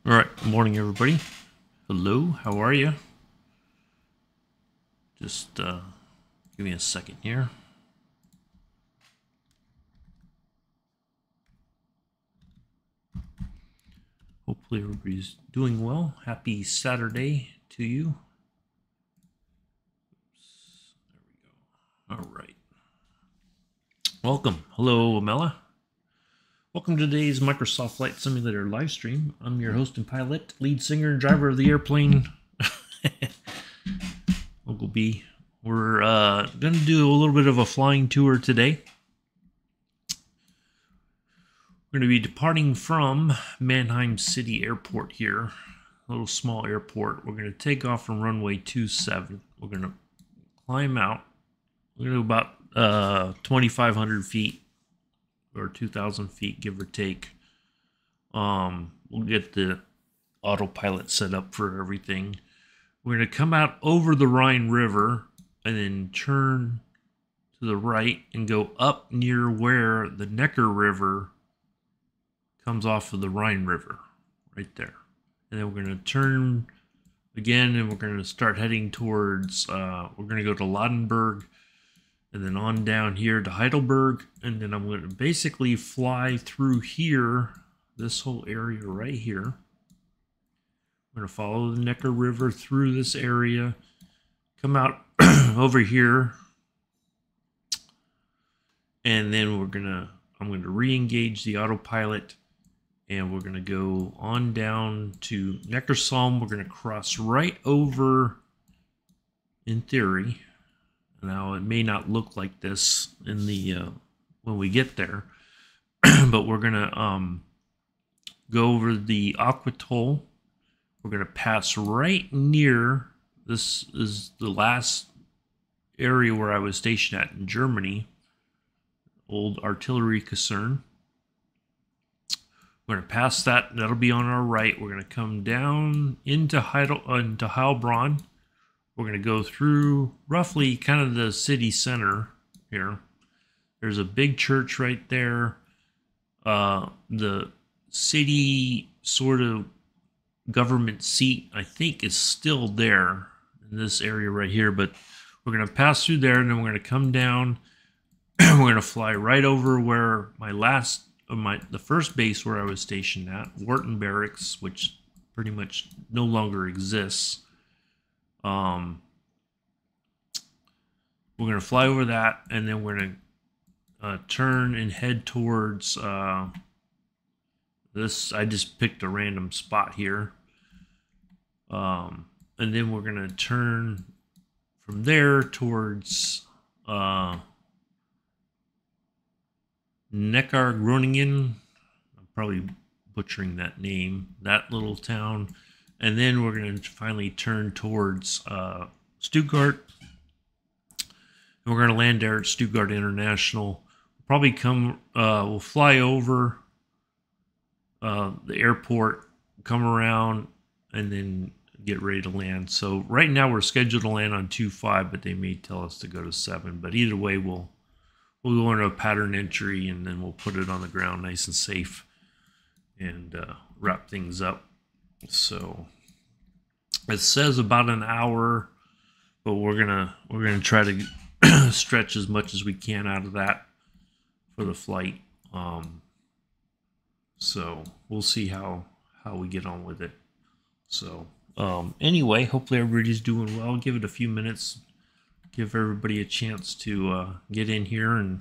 All right, good morning, everybody. Hello, how are you? Just give me a second here. Hopefully, everybody's doing well. Happy Saturday to you. There we go. All right. Welcome. Hello, Amela. Welcome to today's Microsoft Flight Simulator live stream. I'm your host and pilot, lead singer and driver of the airplane, Uncle B. We're going to do a little bit of a flying tour today. We're going to be departing from Mannheim City Airport here, a little small airport. We're going to take off from runway 27. We're going to climb out. We're going to go about 2,500 feet or 2,000 feet, give or take. We'll get the autopilot set up for everything. We're going to come out over the Rhine River and then turn to the right and go up near where the Neckar River comes off of the Rhine River, right there. And then we're going to turn again, and we're going to start heading towards, we're going to go to Ladenburg, and then on down here to Heidelberg, and then I'm going to basically fly through here, this whole area right here. I'm going to follow the Neckar River through this area, come out over here, and then I'm going to re-engage the autopilot. And we're going to go on down to Neckarsalm. We're going to cross right over, in theory. Now, it may not look like this in the when we get there. But we're going to go over the Aquatoll. We're going to pass right near, this is the last area where I was stationed at in Germany. Old artillery caserne. We're going to pass that. That'll be on our right. We're going to come down into Heilbronn. We're going to go through roughly kind of the city center here. There's a big church right there. The city sort of government seat, I think, is still there in this area right here. But we're going to pass through there, and then we're going to come down. We're going to fly right over where the first base where I was stationed at, Wharton Barracks, which pretty much no longer exists. We're going to fly over that, and then we're going to turn and head towards this. I just picked a random spot here. And then we're going to turn from there towards Neckar Groningen. I'm probably butchering that name, that little town. And then we're going to finally turn towards Stuttgart. And we're going to land there at Stuttgart International. We'll probably we'll fly over the airport, come around, and then get ready to land. So right now we're scheduled to land on 2-5, but they may tell us to go to 7. But either way, we'll go into a pattern entry, and then we'll put it on the ground nice and safe and wrap things up. So it says about an hour, but we're gonna try to stretch as much as we can out of that for the flight. So we'll see how we get on with it. So anyway, hopefully everybody's doing well. Give it a few minutes. Give everybody a chance to get in here and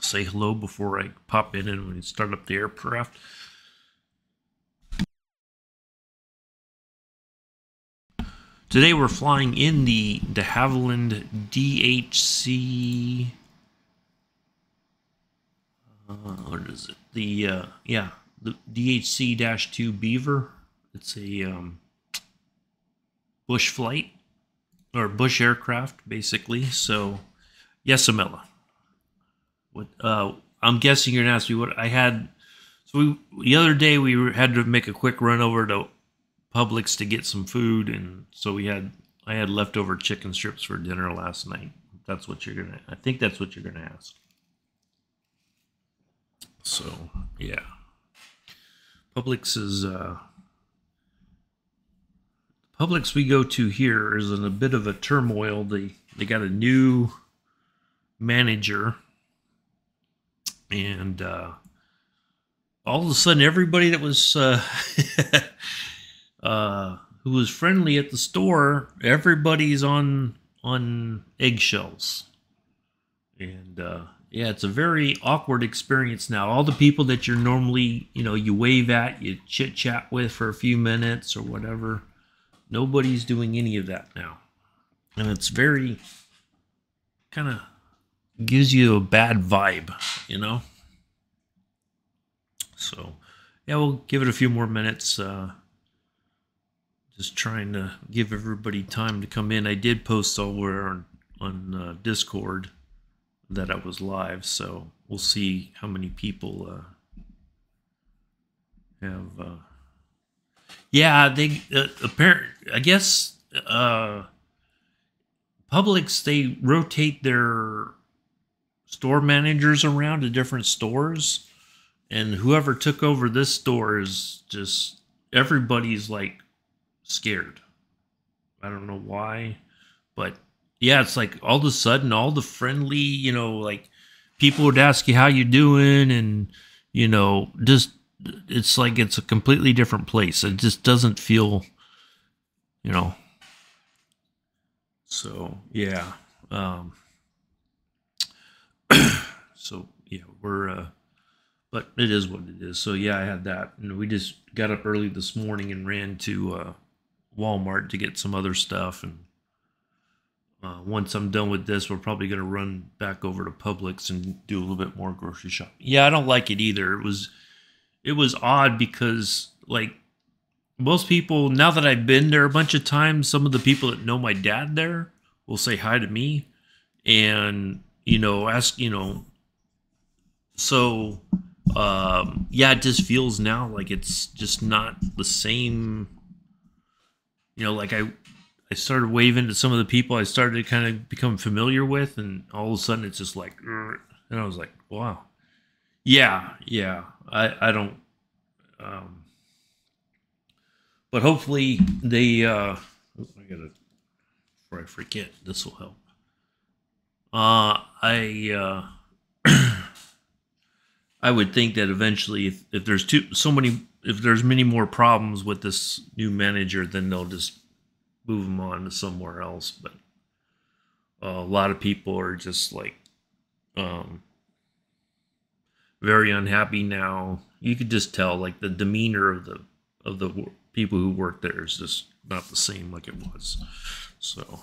say hello before I pop in and we start up the aircraft. Today we're flying in the de Havilland DHC. What is it? The DHC-2 Beaver. It's a bush flight. Or bush aircraft, basically. So, yes, Amela. What? I'm guessing you're gonna ask me what I had. So the other day we had to make a quick run over to Publix to get some food, and so I had leftover chicken strips for dinner last night. That's what you're gonna. I think that's what you're gonna ask. So yeah, Publix is Publix we go to here is in a bit of a turmoil. They got a new manager, and all of a sudden everybody that was who was friendly at the store, everybody's on eggshells. And yeah, it's a very awkward experience now. All the people that you're normally, you wave at, you chit chat with for a few minutes or whatever, nobody's doing any of that now. And it's very kind of gives you a bad vibe, So yeah, we'll give it a few more minutes. Just trying to give everybody time to come in. I did post over on Discord that I was live, so we'll see how many people have. Yeah, they apparently, I guess, Publix, they rotate their store managers around to different stores, and whoever took over this store is just everybody's like scared. I don't know why, but yeah, it's like all of a sudden all the friendly, like people would ask you how you doing, and just it's like it's a completely different place. It just doesn't feel, so yeah. So yeah, we're but it is what it is. So yeah, I had that, and we just got up early this morning and ran to Walmart to get some other stuff, and once I'm done with this, we're probably going to run back over to Publix and do a little bit more grocery shopping. Yeah, I don't like it either. It was odd because, like, most people, now that I've been there a bunch of times, some of the people that know my dad there will say hi to me and, ask, so, yeah, it just feels now like it's just not the same. Like I started waving to some of the people I started to kind of become familiar with, and all of a sudden it's just like, and I was like, wow. Yeah. I don't, but hopefully they, I gotta, before I forget, this will help. I would think that eventually if there's if there's many more problems with this new manager, then they'll just move them on to somewhere else. But a lot of people are just like very unhappy now. You could just tell, like, the demeanor of the people who work there is just not the same like it was. So,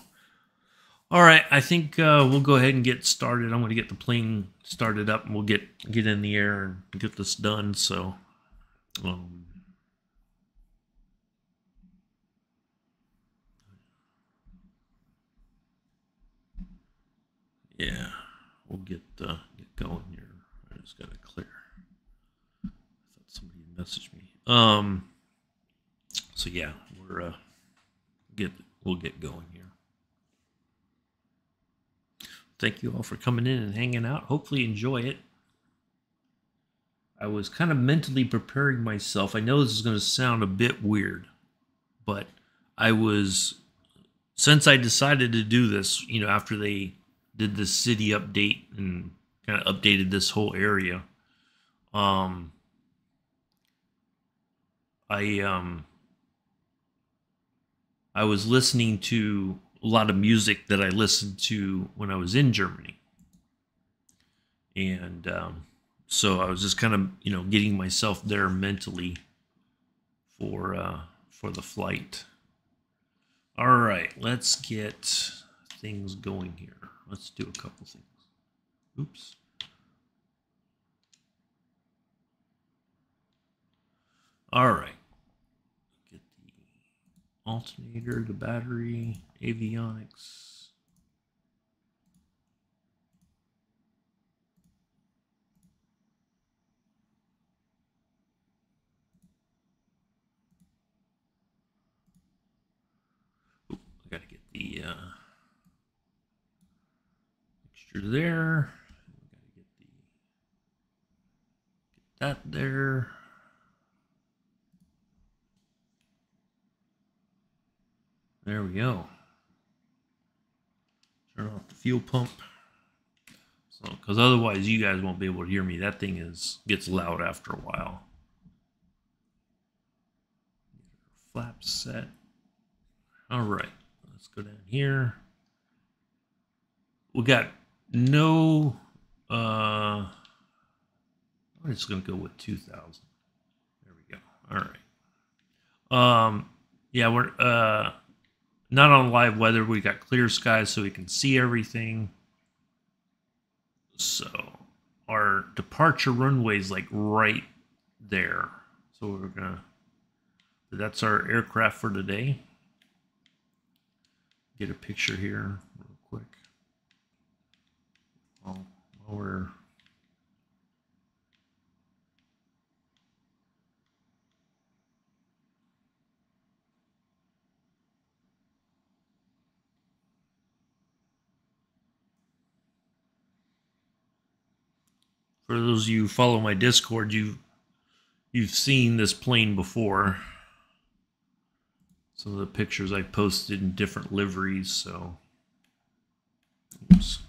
all right, I think we'll go ahead and get started. I'm going to get the plane started up, and we'll get in the air and get this done. So, yeah, we'll get going here. I just got to clear. I thought somebody messaged me. So yeah, we'll get going here. Thank you all for coming in and hanging out. Hopefully you enjoy it. I was kind of mentally preparing myself. I know this is going to sound a bit weird, but since I decided to do this, after they did the city update and kind of updated this whole area, I was listening to a lot of music that I listened to when I was in Germany. And so I was just kind of, getting myself there mentally for the flight. All right, let's get things going here. Let's do a couple things. Oops. All right. Get the alternator, the battery, avionics. I gotta get the mixture there. Gotta get that there. There we go. Turn off the fuel pump. So, because otherwise you guys won't be able to hear me. That thing gets loud after a while. Flaps set. All right, let's go down here. We got no. I'm just gonna go with 2,000. There we go. All right. Yeah, we're not on live weather. We got clear skies, so we can see everything. So our departure runway is like right there. So we're gonna. That's our aircraft for today. Get a picture here real quick. While we're for those of you who follow my Discord, you've seen this plane before. Some of the pictures I posted in different liveries, so oops.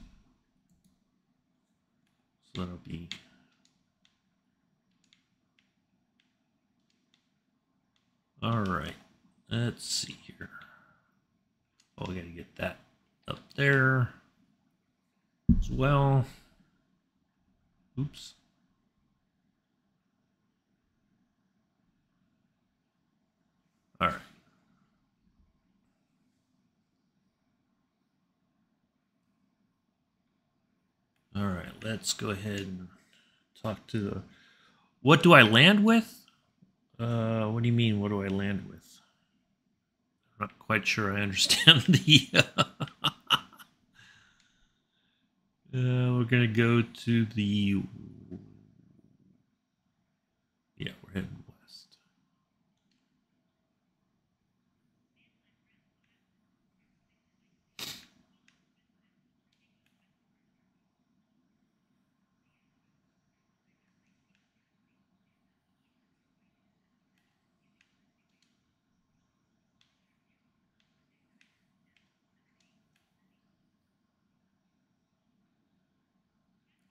So that'll be all right. Let's see here. Oh, we gotta get that up there as well. Oops. All right. All right, let's go ahead and talk to the. What do I land with? What do you mean? What do I land with? I'm not quite sure I understand the. We're gonna go to the. Yeah, we're heading west.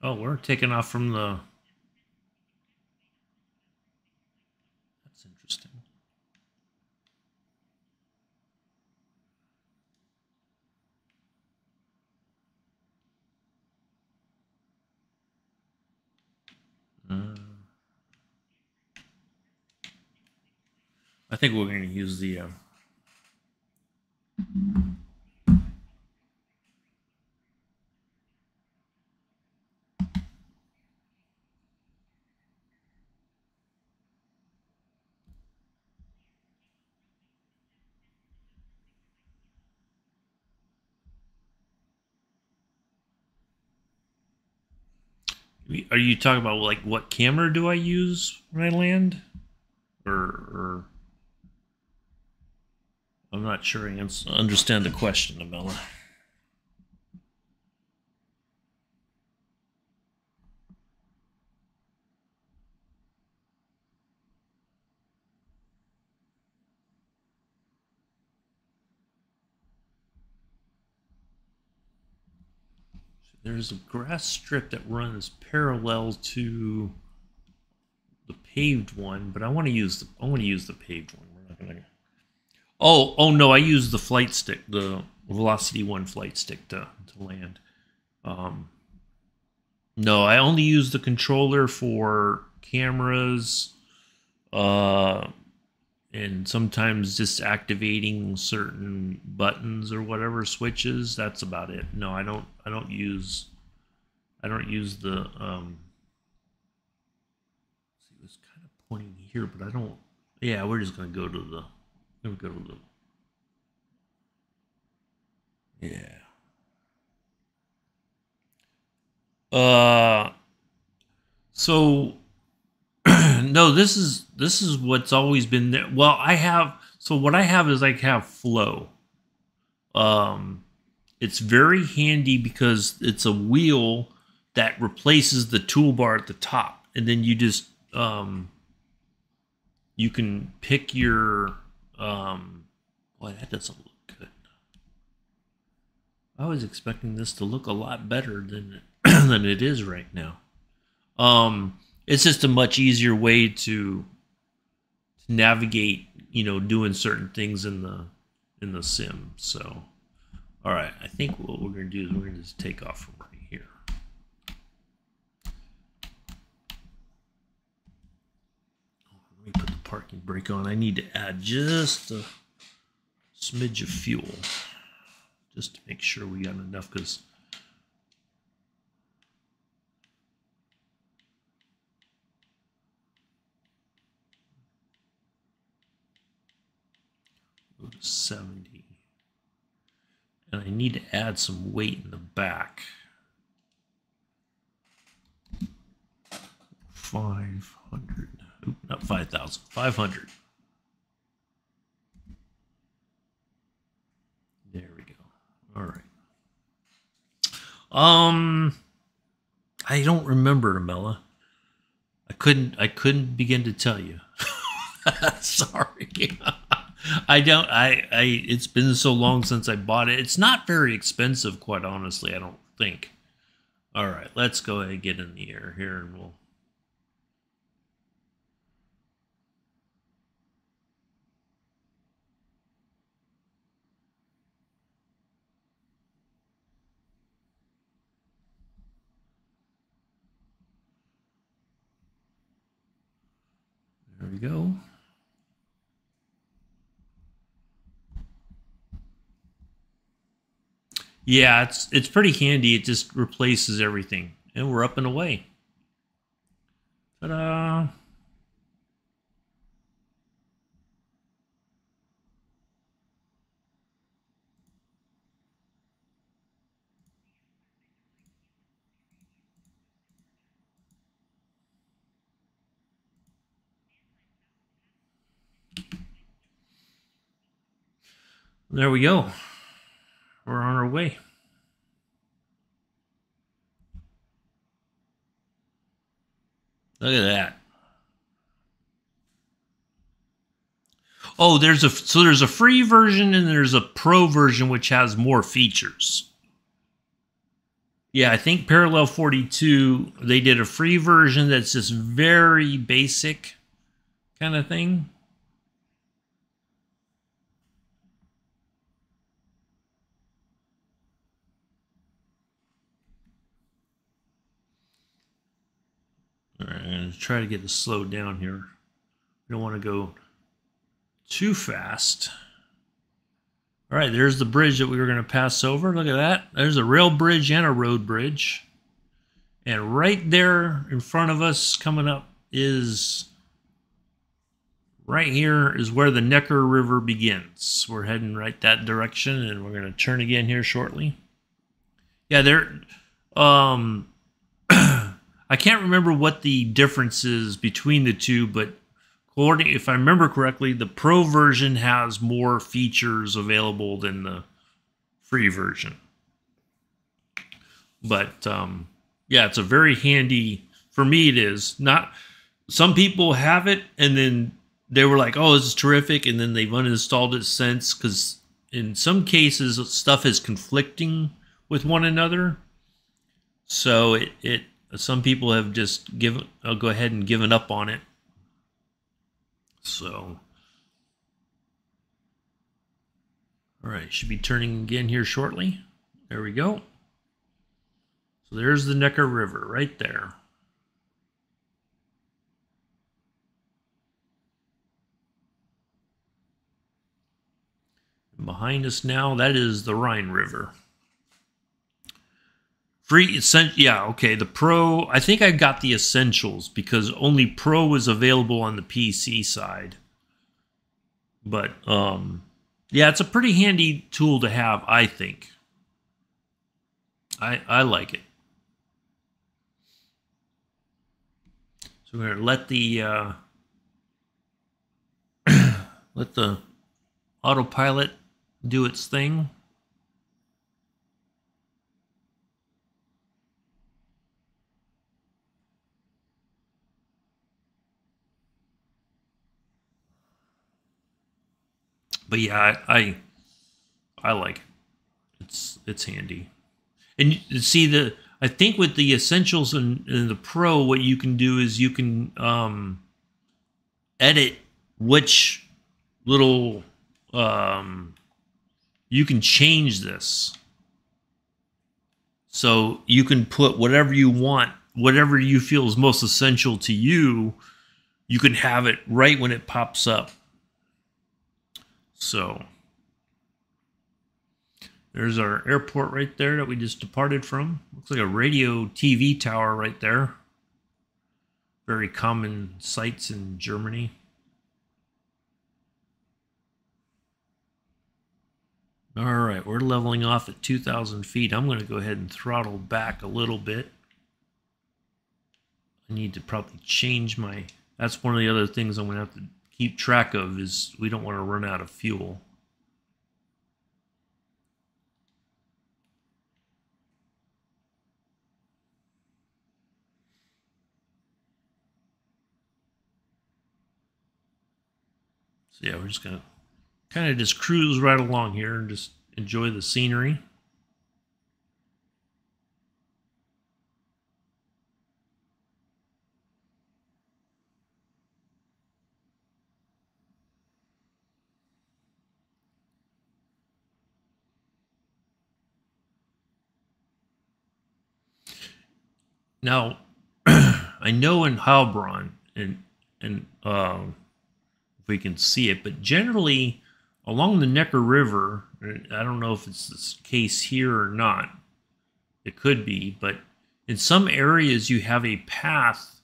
Oh, we're taking off from the. That's interesting. I think we're going to use the. Are you talking about like what camera do I use when I land, or I'm not sure I understand the question, Abella. There's a grass strip that runs parallel to the paved one, but I want to use the paved one. We're not gonna. Oh no! I use the flight stick, the Velocity 1 flight stick to land. No, I only use the controller for cameras, and sometimes just activating certain buttons or whatever switches. That's about it. No, I don't use the. See, it was kind of pointing here, but I don't. Yeah, we're just gonna go to the. Gonna go to the. Yeah. So no, this is what's always been there. Well, what I have is I have flow. It's very handy because it's a wheel that replaces the toolbar at the top, and then you just you can pick your boy, that doesn't look I was expecting this to look a lot better than than it is right now. It's just a much easier way to navigate, doing certain things in the sim. So, all right, I think what we're going to do is we're going to just take off from right here. Let me put the parking brake on. I need to add just a smidge of fuel just to make sure we got enough, because go to 70. And I need to add some weight in the back. 500. Oop, not 5,000. 500. There we go. All right. I don't remember, Amela. I couldn't begin to tell you. Sorry. I don't. It's been so long since I bought it. It's not very expensive, quite honestly, I don't think. All right, let's go ahead and get in the air here, and we'll. There we go. Yeah, it's pretty handy. It just replaces everything, and we're up and away. Ta-da! There we go. We're on our way. Look at that. Oh, there's a free version and there's a pro version which has more features. Yeah, I think Parallel 42, they did a free version that's just very basic kind of thing. All right, I'm going to try to get this slowed down here. We don't want to go too fast. All right, there's the bridge that we were going to pass over. Look at that. There's a rail bridge and a road bridge. And right there in front of us coming up is, right here is where the Neckar River begins. We're heading right that direction, and we're going to turn again here shortly. Yeah, there. I can't remember what the difference is between the two, but if I remember correctly, the Pro version has more features available than the free version. But yeah, it's a very handy. For me, it is not. Some people have it, and then they were like, "Oh, this is terrific," and then they've uninstalled it since, because in some cases stuff is conflicting with one another. So some people have just I'll go ahead and given up on it. So, all right, should be turning again here shortly. There we go. So there's the Neckar River right there. And behind us now, that is the Rhine River. Free, yeah, okay. The Pro, I think I got the Essentials because only Pro was available on the PC side. But, yeah, it's a pretty handy tool to have, I think. I like it. So we're going to let the autopilot do its thing. But yeah, I like it. It's handy. And you see I think with the essentials and the pro, what you can do is you can edit which little you can change this. So you can put whatever you want, whatever you feel is most essential to you, you can have it right when it pops up. So there's our airport right there that we just departed from. Looks like a radio TV tower right there. Very common sights in Germany. All right, we're leveling off at 2,000 feet. I'm going to go ahead and throttle back a little bit. I need to probably change my... That's one of the other things I'm going to have to keep track of is we don't want to run out of fuel. So yeah, we're just going to kind of just cruise right along here and just enjoy the scenery. Now, I know in Heilbronn, and if we can see it, but generally along the Neckar River, I don't know if it's the case here or not. It could be, but in some areas you have a path,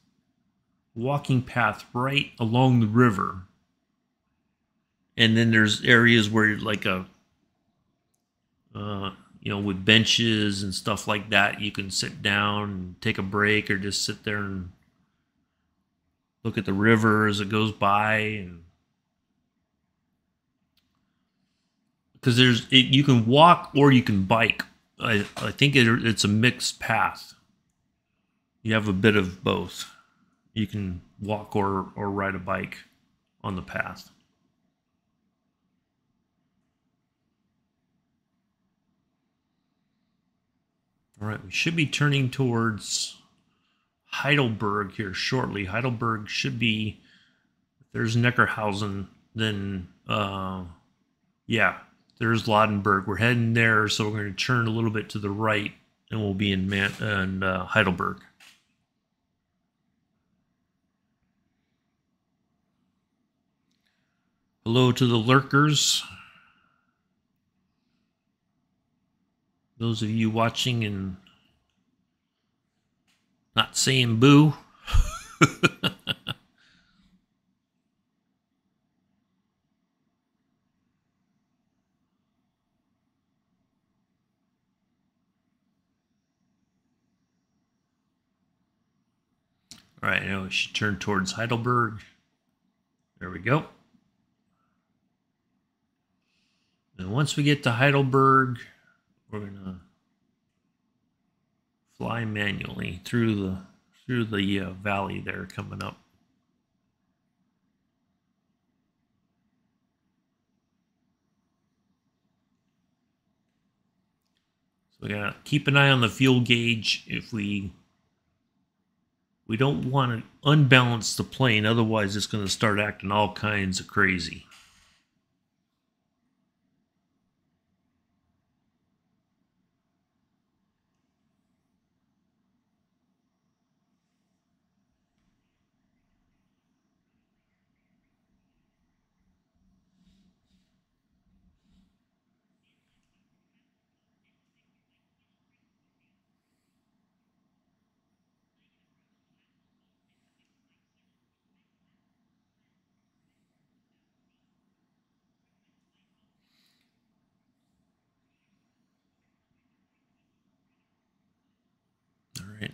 walking path right along the river. And then there's areas where like with benches and stuff like that, you can sit down and take a break or just sit there and look at the river as it goes by. And because you can walk or you can bike. I think it's a mixed path. You have a bit of both. You can walk or ride a bike on the path. All right, we should be turning towards Heidelberg here shortly. Heidelberg should be, if there's Neckarhausen, then yeah, there's Ladenburg. We're heading there, so we're going to turn a little bit to the right, and we'll be in Heidelberg. Hello to the lurkers. Those of you watching and not saying boo. All right, now we should turn towards Heidelberg. There we go. And once we get to Heidelberg, we're going to fly manually through the valley there coming up. So we got to keep an eye on the fuel gauge if we don't want to unbalance the plane, otherwise it's going to start acting all kinds of crazy. All right,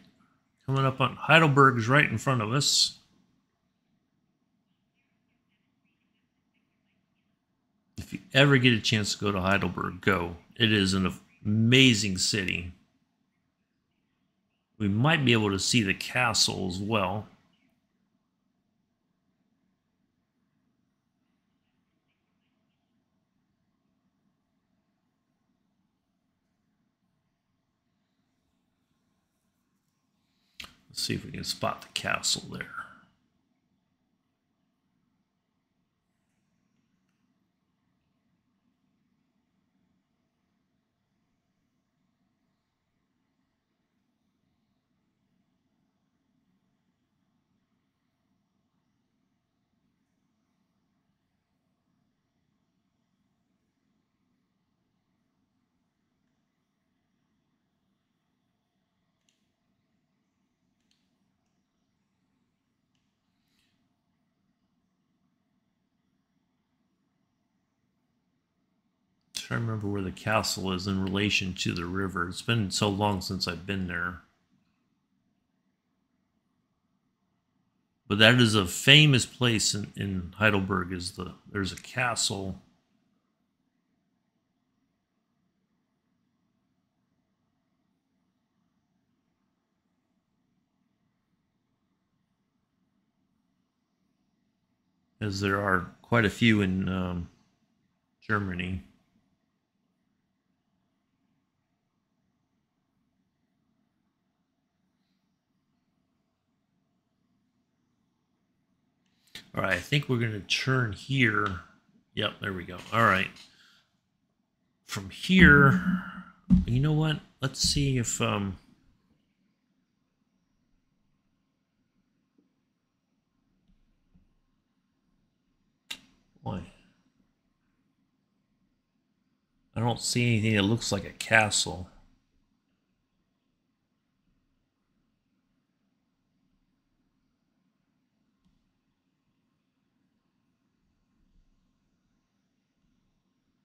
coming up on Heidelberg is right in front of us. If you ever get a chance to go to Heidelberg, go. It is an amazing city. We might be able to see the castle as well. Let's see if we can spot the castle there. I remember where the castle is in relation to the river. It's been so long since I've been there. But that is a famous place in Heidelberg. There's a castle. As there are quite a few in Germany. All right, I think we're going to turn here. Yep, there we go. All right. From here, you know what? Let's see if boy, I don't see anything that looks like a castle.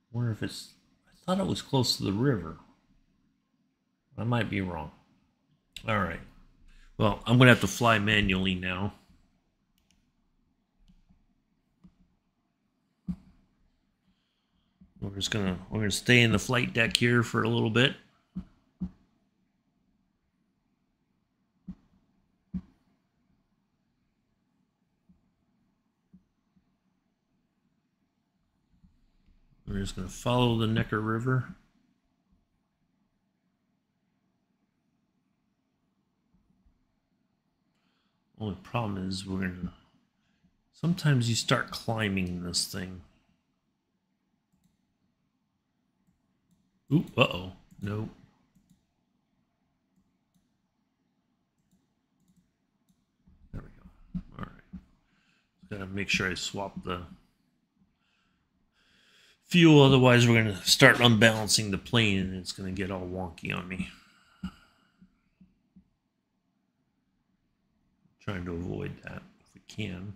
I wonder if it's, I thought it was close to the river. I might be wrong. All right. Well, I'm going to have to fly manually now. We're going to stay in the flight deck here for a little bit. We're just going to follow the Neckar River. Only problem is we're going to, sometimes you start climbing this thing. Ooh, uh-oh. Nope. There we go. All right. Gotta make sure I swap the fuel, otherwise we're going to start unbalancing the plane and it's going to get all wonky on me. Trying to avoid that if we can.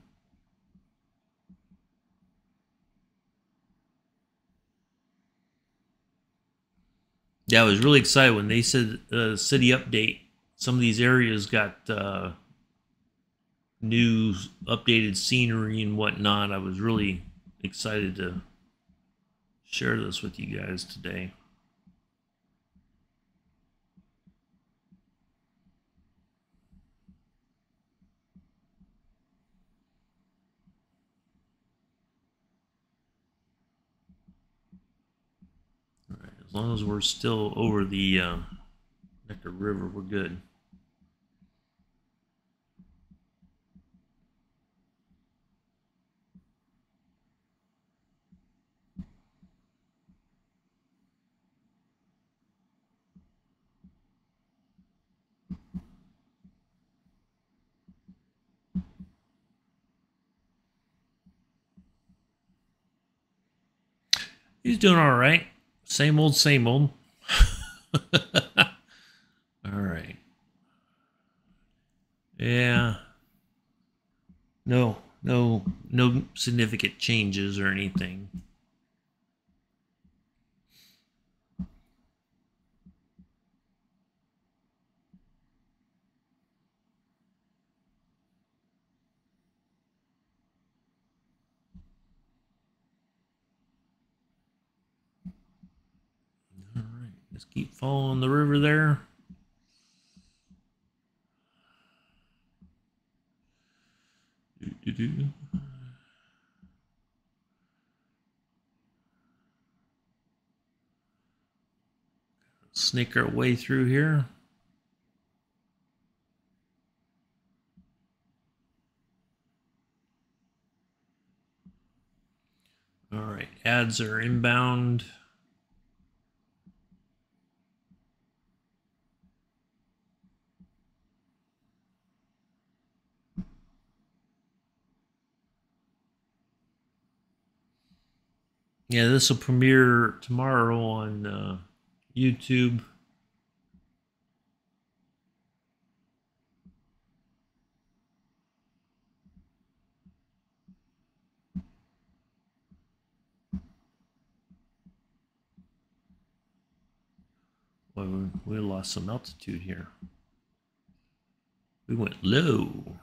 Yeah, I was really excited when they said city update. Some of these areas got new updated scenery and whatnot. I was really excited to share this with you guys today. All right, as long as we're still over the Neckar River, we're good. He's doing all right. Same old, same old. All right. Yeah. No significant changes or anything. All right. Just keep following the river there. Snake our way through here. All right, ads are inbound. Yeah, this will premiere tomorrow on YouTube. Well, we lost some altitude here. We went low.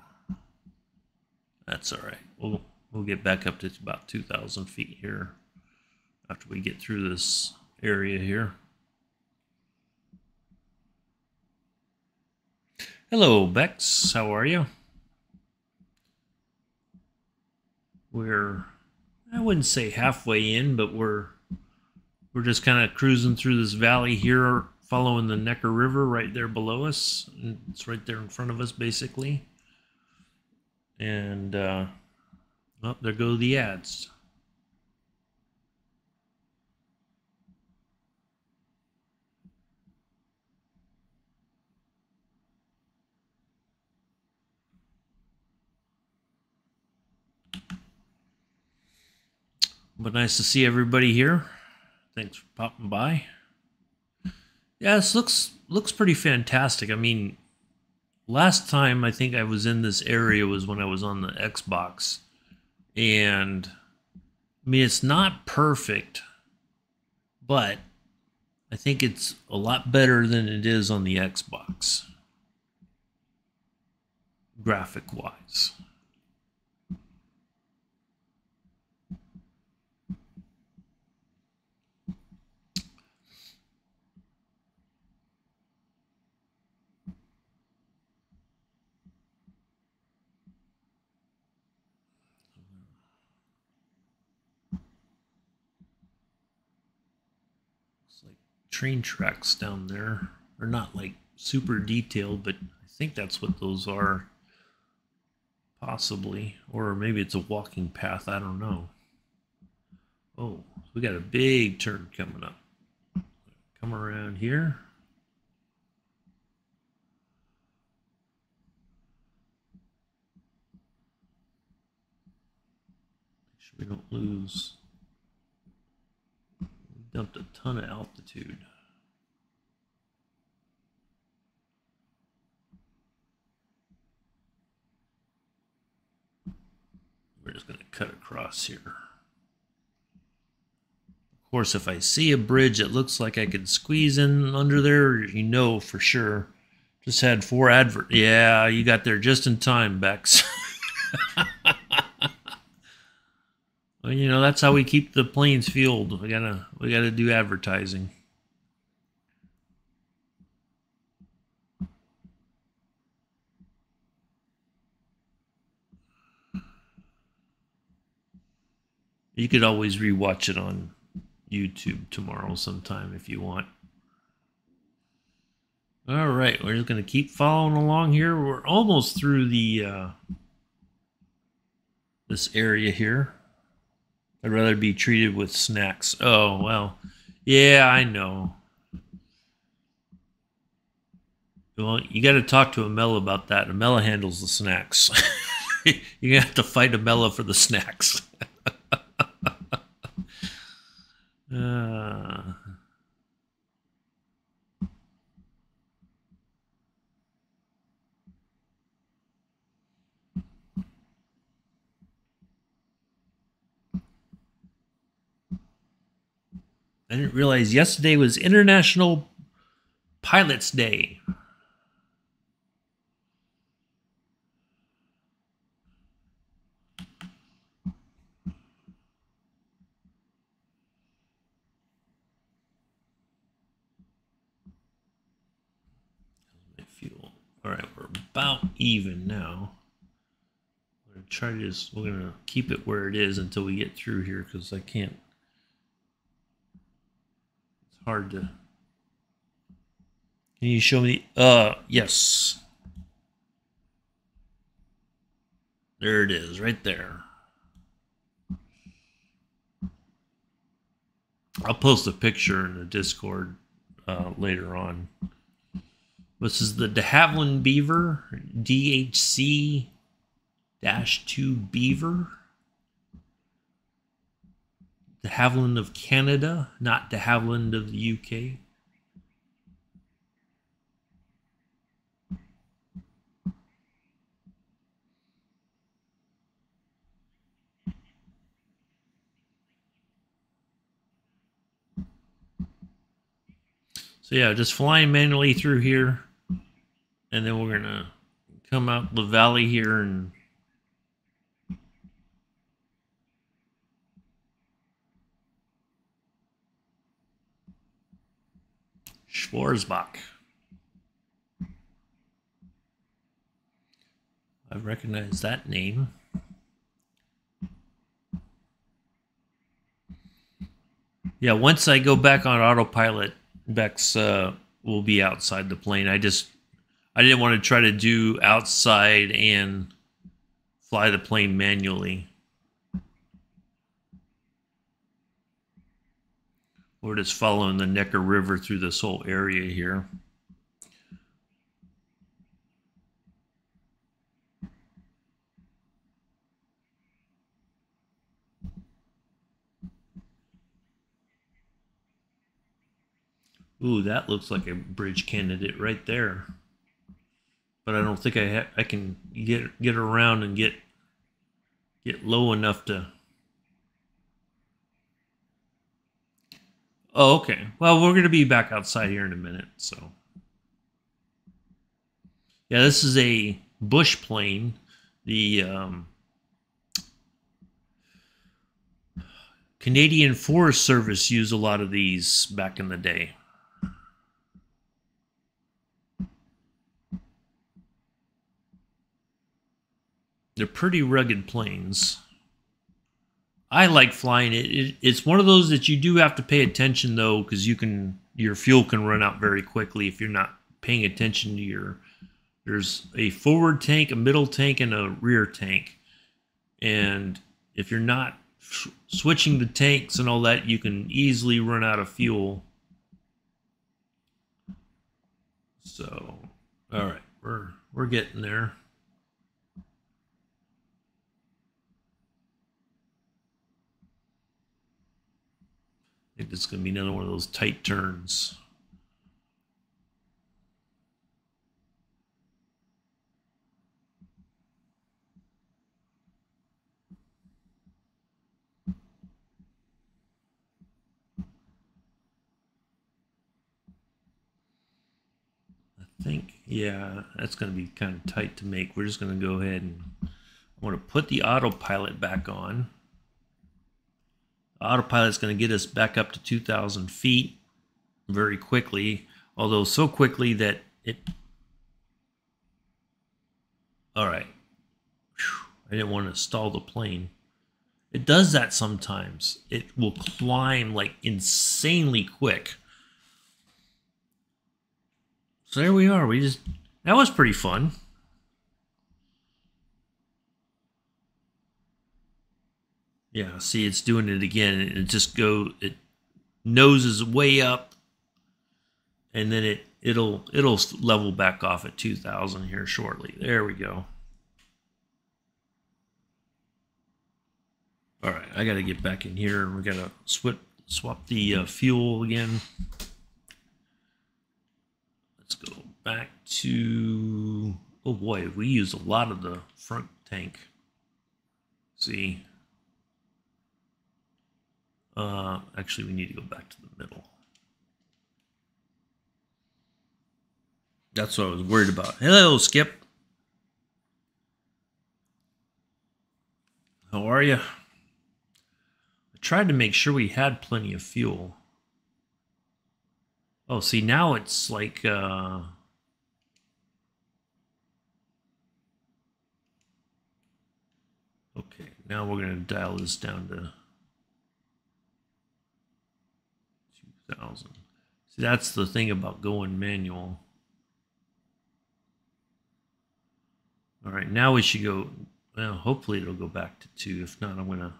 That's all right. We'll get back up to about 2,000 feet here after we get through this area here. Hello, Bex. How are you? We're, I wouldn't say halfway in, but we're just kind of cruising through this valley here, following the Neckar River right there below us. It's right there in front of us, basically. And, oh, there go the ads. But nice to see everybody here. Thanks for popping by. Yeah, this looks pretty fantastic. I mean, last time I think I was in this area was when I was on the Xbox. And I mean, it's not perfect, but I think it's a lot better than it is on the Xbox, graphic-wise. Like train tracks down there. They're not like super detailed, but I think that's what those are, possibly. Or maybe it's a walking path, I don't know. Oh, we got a big turn coming up. Come around here. Make sure we don't lose. We dumped a ton of altitude. We're just going to cut across here. Of course, if I see a bridge that looks like I could squeeze in under there, you know for sure. Just had 4 advert. Yeah, you got there just in time, Bex. Well, you know, that's how we keep the planes fueled. We gotta do advertising. You could always rewatch it on YouTube tomorrow sometime if you want. All right, we're just going to keep following along here. We're almost through the this area here. I'd rather be treated with snacks. Oh, well, yeah, I know. Well, you got to talk to Amela about that. Amela handles the snacks. You're going to have to fight Amela for the snacks. I didn't realize yesterday was International Pilots Day. Fuel. All right, we're about even now. We're gonna try to just, we're gonna keep it where it is until we get through here because I can't. It's hard to. Can you show me? Yes. There it is, right there. I'll post a picture in the Discord later on. This is the de Havilland Beaver, DHC-2 Beaver. De Havilland of Canada, not de Havilland of the UK. So yeah, just flying manually through here, and then we're gonna come out the valley here and Schwarzbach. I recognize that name. Yeah, once I go back on autopilot, Bex will be outside the plane. I didn't want to try to do outside and fly the plane manually. We're just following the Neckar River through this whole area here. Ooh, that looks like a bridge candidate right there. But I don't think I can get around and get low enough to. Oh, okay. Well, we're going to be back outside here in a minute, so. Yeah, this is a bush plane. The Canadian Forest Service used a lot of these back in the day. They're pretty rugged planes. I like flying it. It's one of those that you do have to pay attention though, because your fuel can run out very quickly if you're not paying attention to there's a forward tank, a middle tank, and a rear tank. And if you're not switching the tanks and all that, you can easily run out of fuel. So, all right, we're getting there. I think this is going to be another one of those tight turns. I think, yeah, that's going to be kind of tight to make. We're just going to go ahead and I want to put the autopilot back on. Autopilot's going to get us back up to 2,000 feet very quickly, although so quickly that it... All right. Whew. I didn't want to stall the plane. It does that sometimes. It will climb like insanely quick. So there we are. That was pretty fun. Yeah, see, it's doing it again. It noses way up, and then it'll level back off at 2,000 here shortly. There we go. All right, I got to get back in here, and we got to swap the fuel again. Let's go back to. Oh boy, we used a lot of the front tank. See. Actually, we need to go back to the middle. That's what I was worried about. Hello, Skip. How are you? I tried to make sure we had plenty of fuel. Oh, see, now it's like... Okay, now we're going to dial this down to 2,000. See, that's the thing about going manual. All right, now we should go... Well, hopefully it'll go back to 2. If not, I'm going to...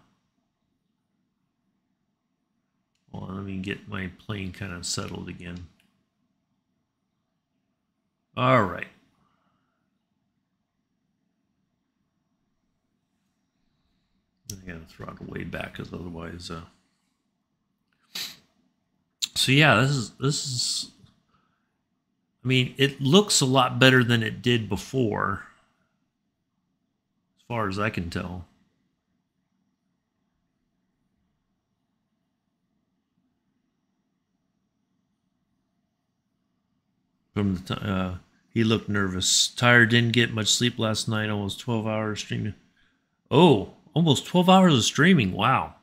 Hold on, let me get my plane kind of settled again. All right. I gotta throttle way back, because otherwise. So yeah, this is. I mean, it looks a lot better than it did before, as far as I can tell. From the he looked nervous. Tired, didn't get much sleep last night. Almost 12 hours streaming. Oh, almost 12 hours of streaming. Wow.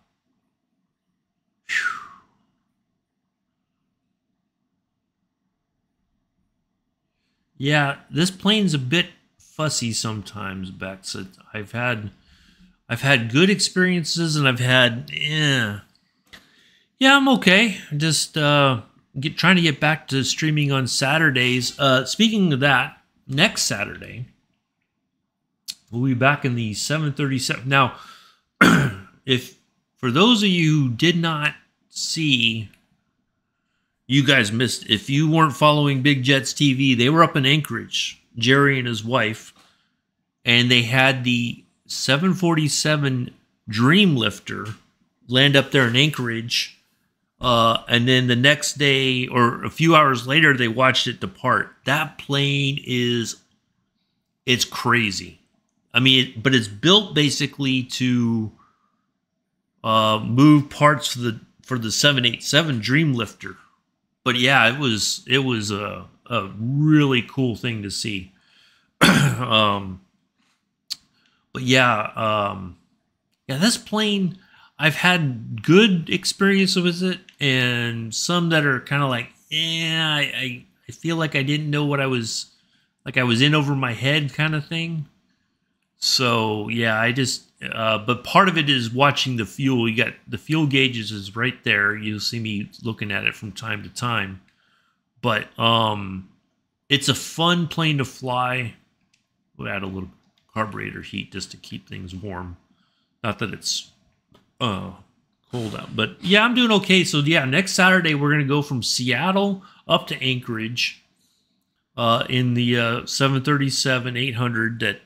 Whew. Yeah, this plane's a bit fussy sometimes, Bex. I've had good experiences, and I've had yeah, I'm okay. Just trying to get back to streaming on Saturdays. Speaking of that, next Saturday we'll be back in the 737. Now, if for those of you who did not see, you guys missed. If you weren't following Big Jets TV, they were up in Anchorage, Jerry and his wife, and they had the 747 Dreamlifter land up there in Anchorage. And then the next day or a few hours later, they watched it depart. That plane it's crazy. I mean, but it's built basically to move parts for the 787 Dreamlifter. But yeah, it was a really cool thing to see. But yeah, yeah, this plane, I've had good experience with it, and some that are kind of like, I feel like I didn't know what I was in over my head kind of thing. So yeah, but part of it is watching the fuel. You got the fuel gauges is right there. You'll see me looking at it from time to time. But it's a fun plane to fly. We'll add a little carburetor heat just to keep things warm. Not that it's cold out, but yeah, I'm doing okay. So yeah, next Saturday we're gonna go from Seattle up to Anchorage in the 737-800 that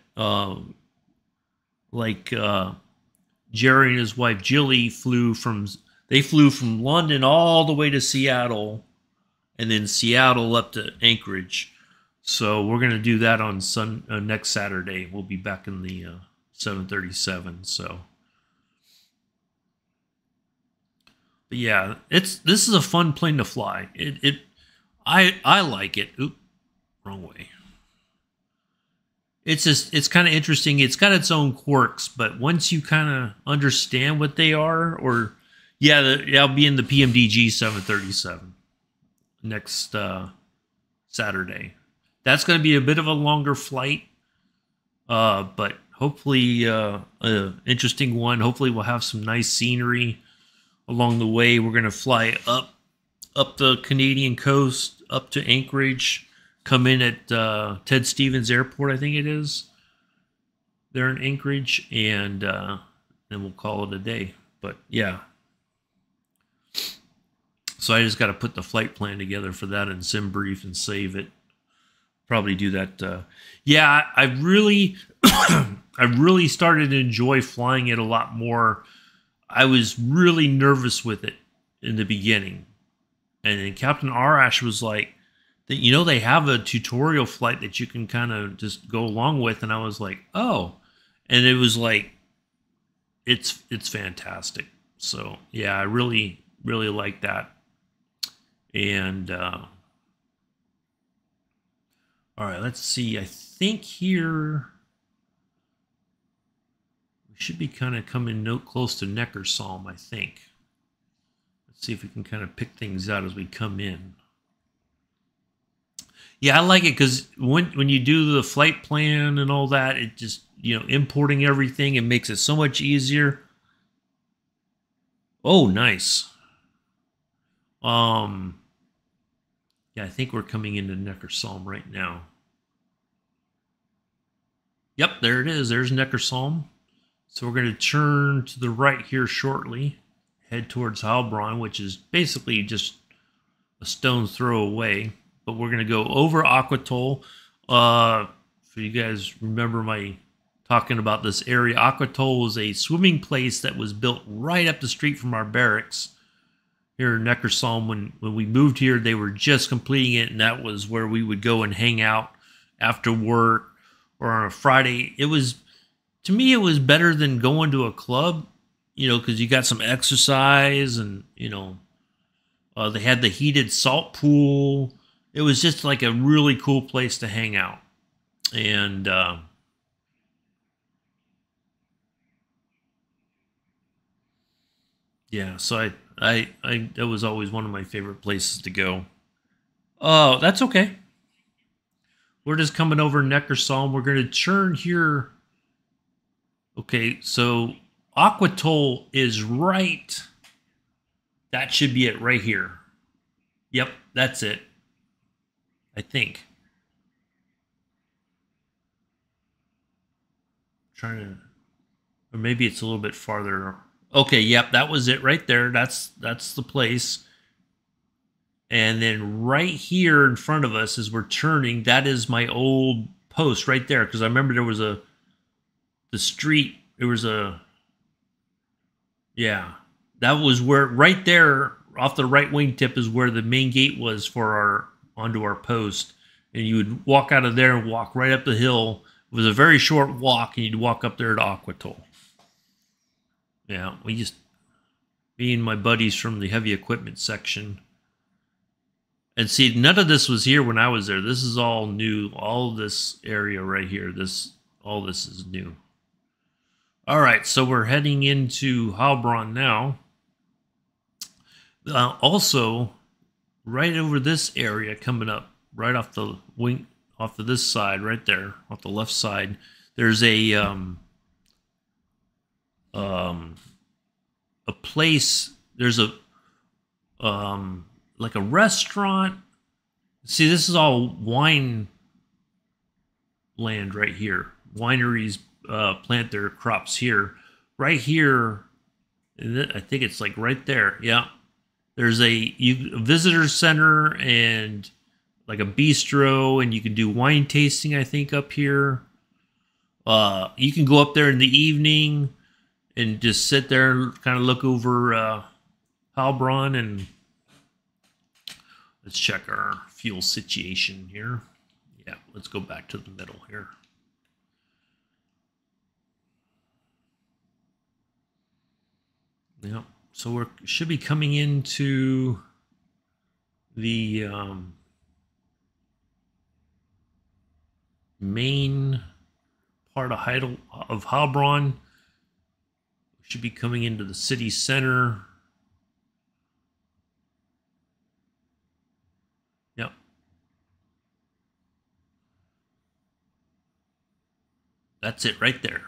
Jerry and his wife Jilly flew from London all the way to Seattle, and then Seattle up to Anchorage. So we're gonna do that on next Saturday. We'll be back in the 737. So, but yeah, this is a fun plane to fly. I like it. Oop, wrong way. It's kind of interesting. It's got its own quirks, but once you kind of understand what they are, or yeah, I'll be in the PMDG 737 next Saturday. That's going to be a bit of a longer flight, but hopefully an interesting one. Hopefully we'll have some nice scenery along the way. We're going to fly up the Canadian coast, up to Anchorage, come in at Ted Stevens Airport, I think it is, there in Anchorage, and then we'll call it a day. But yeah. So I just got to put the flight plan together for that in SimBrief and save it. Probably do that. Yeah, I really, I really started to enjoy flying it a lot more. I was really nervous with it in the beginning. And then Captain Arash was like, they have a tutorial flight that you can kind of just go along with. And I was like, oh. And it was like, it's fantastic. So, yeah, I really, really like that. And, all right, let's see. I think here we should be kind of coming close to Neckar Psalm, I think. Let's see if we can kind of pick things out as we come in. Yeah, I like it because when you do the flight plan and all that, it just, importing everything, it makes it so much easier. Oh, nice. Yeah, I think we're coming into Neckar Psalm right now. Yep, there it is. There's Neckar Psalm. So we're going to turn to the right here shortly, head towards Heilbronn, which is basically just a stone's throw away. But we're going to go over Aquatoll. If you guys remember my talking about this area, Aquatoll was a swimming place that was built right up the street from our barracks here in Neckarsalm. When we moved here, they were just completing it, and that was where we would go and hang out after work or on a Friday. It was, to me, it was better than going to a club, you know, because you got some exercise and, you know, they had the heated salt pool. It was just like a really cool place to hang out. And yeah, so I that was always one of my favorite places to go. Oh, that's okay. We're just coming over Neckarsalm. We're going to turn here. Okay, so Aquatoll is right. That should be it right here. Yep, that's it. I think. Trying to, or maybe it's a little bit farther. Okay, yep, that was it right there. That's the place. And then right here in front of us as we're turning, that is my old post right there. Because I remember there was the street, there was yeah, that was where, right there off the right wingtip is where the main gate was for onto our post. And you would walk out of there and walk right up the hill. It was a very short walk, and you'd walk up there to Aquatoll. Yeah, me and my buddies from the heavy equipment section. And see, none of this was here when I was there. This is all new. All this area right here, all this is new. All right, so we're heading into Heilbronn now. Also, right over this area coming up, right off the wing, off of this side, right there, off the left side, there's a place. There's a like a restaurant. See, this is all wine land right here. Wineries plant their crops here. Right here, I think it's like right there. Yeah. There's a visitor center and like a bistro, and you can do wine tasting, I think, up here. You can go up there in the evening and just sit there and kind of look over Heilbronn. And let's check our fuel situation here. Yeah, let's go back to the middle here. Yeah, so we should be coming into the main part of Heilbronn. We should be coming into the city center. Yep. That's it right there.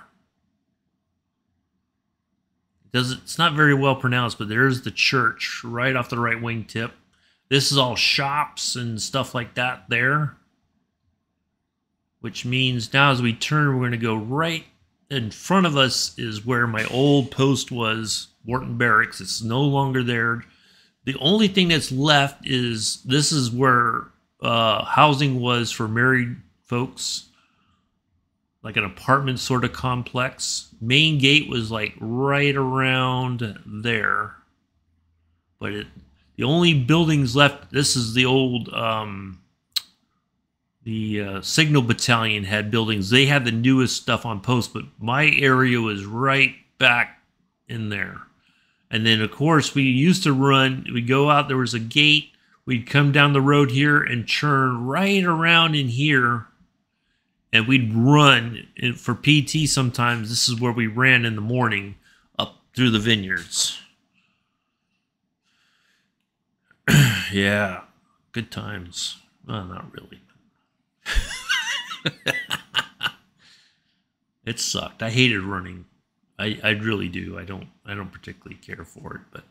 It's not very well pronounced, but there's the church right off the right wingtip. This is all shops and stuff like that there. Which means now as we turn, we're going to go right in front of us is where my old post was, Wharton Barracks. It's no longer there. The only thing that's left is this is where housing was for married folks, like an apartment sort of complex. Main gate was like right around there. But the only buildings left, this is the old... The Signal Battalion had buildings. They had the newest stuff on post, but my area was right back in there. And then, of course, we used to we'd go out, there was a gate, we'd come down the road here and churn right around in here, and we'd run. And for PT sometimes, this is where we ran in the morning up through the vineyards. Yeah, good times. Well, not really. It sucked. I hated running. I really do. I don't particularly care for it. But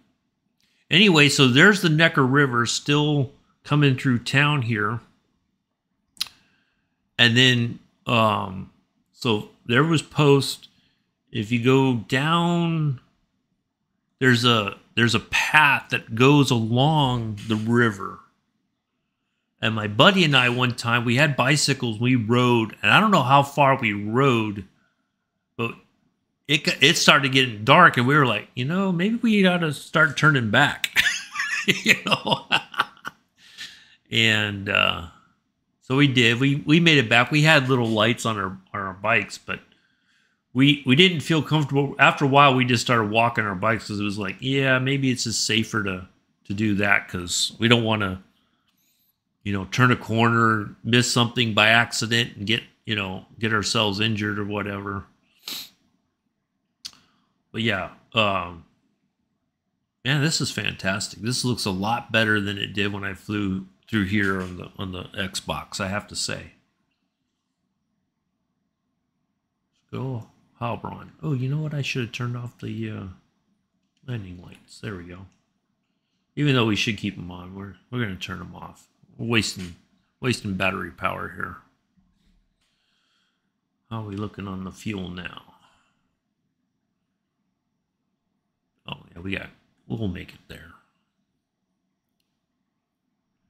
anyway, so there's the Neckar River still coming through town here. And then so there was post. If you go down there's a path that goes along the river. And my buddy and I, one time, we had bicycles, we rode, and I don't know how far we rode, but it started getting dark, and we were like, maybe we ought to start turning back, And so we did. We made it back. We had little lights on our bikes, but we didn't feel comfortable. After a while, we just started walking our bikes because it was like, yeah, maybe it's just safer to do that because we don't want to, turn a corner, miss something by accident, and get ourselves injured or whatever. But yeah, man, this is fantastic. This looks a lot better than it did when I flew through here on the Xbox, I have to say. Let's go Heilbronn. Oh, you know what? I should have turned off the landing lights. There we go. Even though we should keep them on, we're going to turn them off. We're wasting battery power here. How are we looking on the fuel now? Oh yeah, we'll make it there.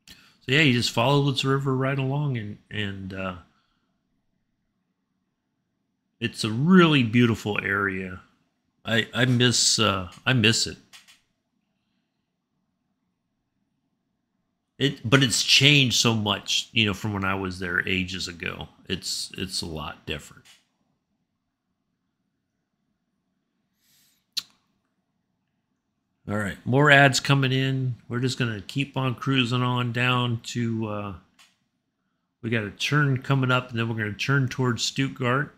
So yeah, you just follow this river right along, and it's a really beautiful area. I miss it. But it's changed so much, from when I was there ages ago. It's a lot different. All right, more ads coming in. We're just going to keep on cruising on down to, we got a turn coming up, and then we're going to turn towards Stuttgart.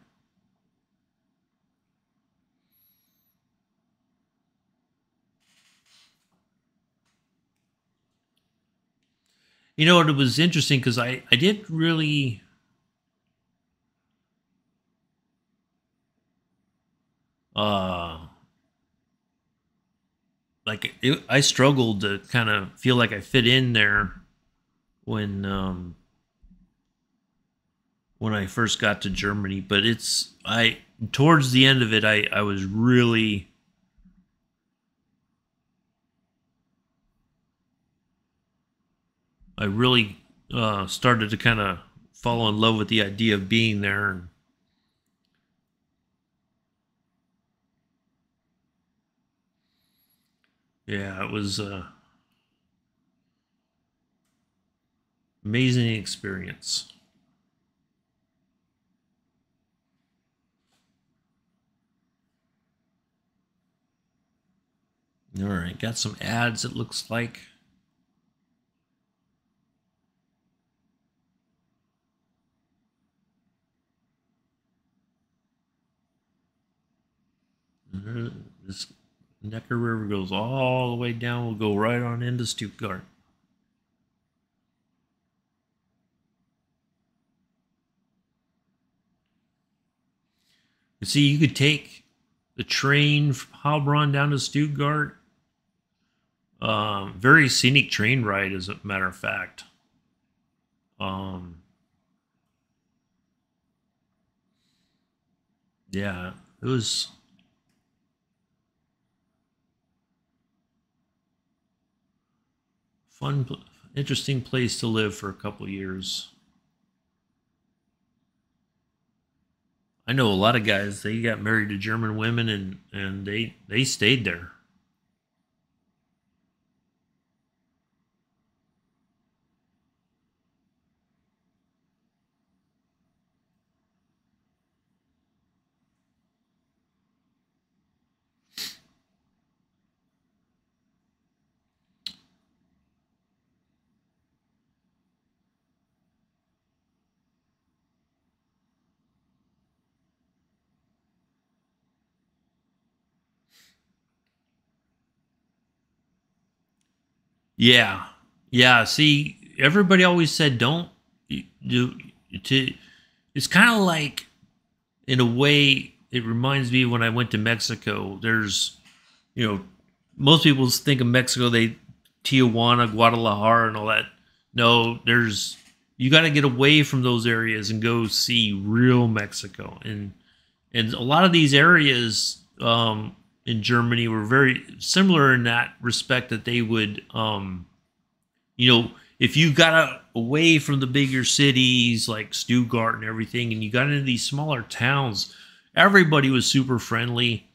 It was interesting because I didn't really I struggled to kind of feel like I fit in there when I first got to Germany, but towards the end of it I was really started to kind of fall in love with the idea of being there. And yeah, it was amazing experience. All right, got some ads, it looks like. This Neckar River goes all the way down. We'll go right on into Stuttgart. You see, you could take the train from Heilbronn down to Stuttgart. Very scenic train ride, as a matter of fact. Yeah, it was fun, interesting place to live for a couple of years. I know a lot of guys, they got married to German women and they stayed there. Yeah. Yeah. See, everybody always said don't do to. It's kind of like, in a way, it reminds me when I went to Mexico. There's, most people think of Mexico, Tijuana, Guadalajara, and all that. No, you got to get away from those areas and go see real Mexico. And a lot of these areas, in Germany were very similar in that respect that they would, you know, if you got away from the bigger cities like Stuttgart and everything, and you got into these smaller towns, everybody was super friendly.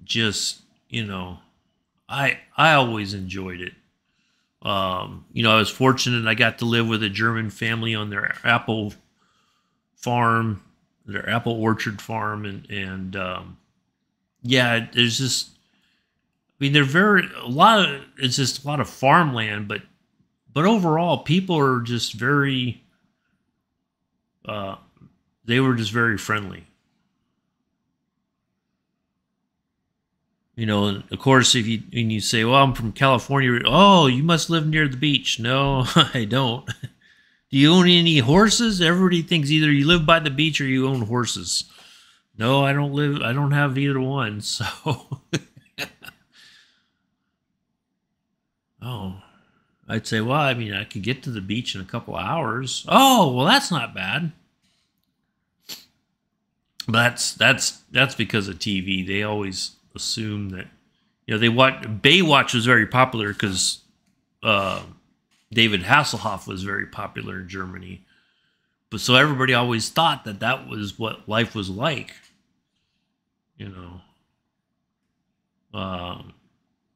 Just, you know, I always enjoyed it. You know, I was fortunate I got to live with a German family on their apple farm, their apple orchard farm, and yeah, there's just, I mean, they're very a lot of it's just a lot of farmland, but overall, people are just very, uh, they were just very friendly. You know, and of course, if you say, "Well, I'm from California," oh, you must live near the beach. No, I don't. Do you own any horses? Everybody thinks either you live by the beach or you own horses. No, I don't live. I don't have either one. So, oh, I'd say, well, I mean, I could get to the beach in a couple hours. Oh, well, that's not bad. But that's because of TV. They always assume that, you know, they watch Baywatch was very popular because uh, David Hasselhoff was very popular in Germany. But so everybody always thought that that was what life was like, you know.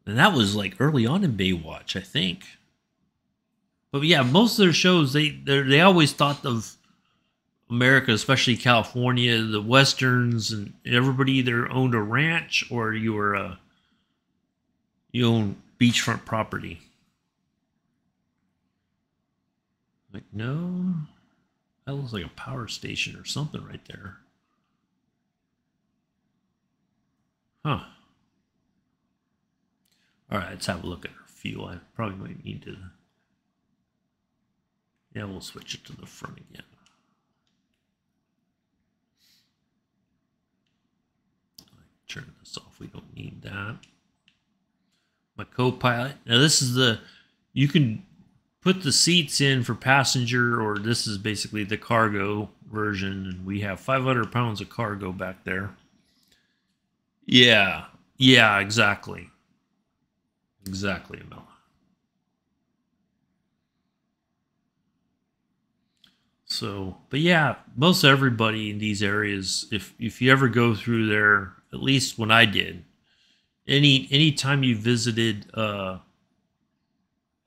And that was like early on in Baywatch, I think. But yeah, most of their shows they always thought of America, especially California, the westerns, and everybody either owned a ranch or you own beachfront property. Like, no, that looks like a power station or something right there. Huh. All right, let's have a look at our fuel. I probably might need to. Yeah, we'll switch it to the front again. Turn this off. We don't need that. My co-pilot. Now this is you can put the seats in for passenger, or this is basically the cargo version, and we have 500 pounds of cargo back there. Yeah, yeah, exactly. Exactly, Mel. So, but yeah, most everybody in these areas, if you ever go through there, at least when I did, any time you visited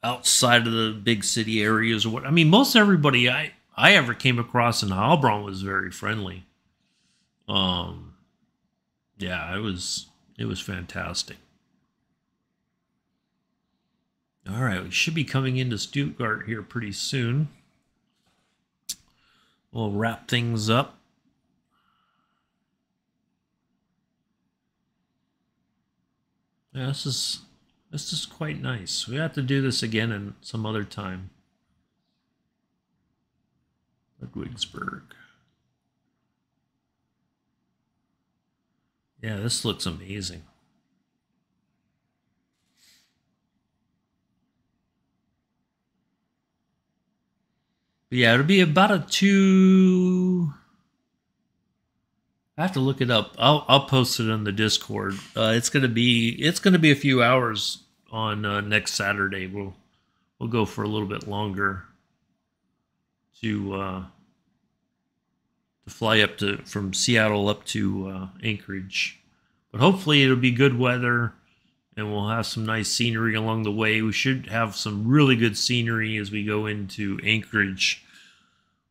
outside of the big city areas or what, I mean, most everybody I ever came across in Heilbronn was very friendly. Um, yeah, it was fantastic. All right, we should be coming into Stuttgart here pretty soon. We'll wrap things up. Yeah, this is quite nice. We have to do this again in some other time. Ludwigsburg. Yeah, this looks amazing. But yeah, it'll be about a two. I have to look it up. I'll post it on the Discord. It's gonna be a few hours on next Saturday. We'll go for a little bit longer to fly up to from Seattle up to Anchorage. But hopefully it'll be good weather and we'll have some nice scenery along the way. We should have some really good scenery as we go into Anchorage.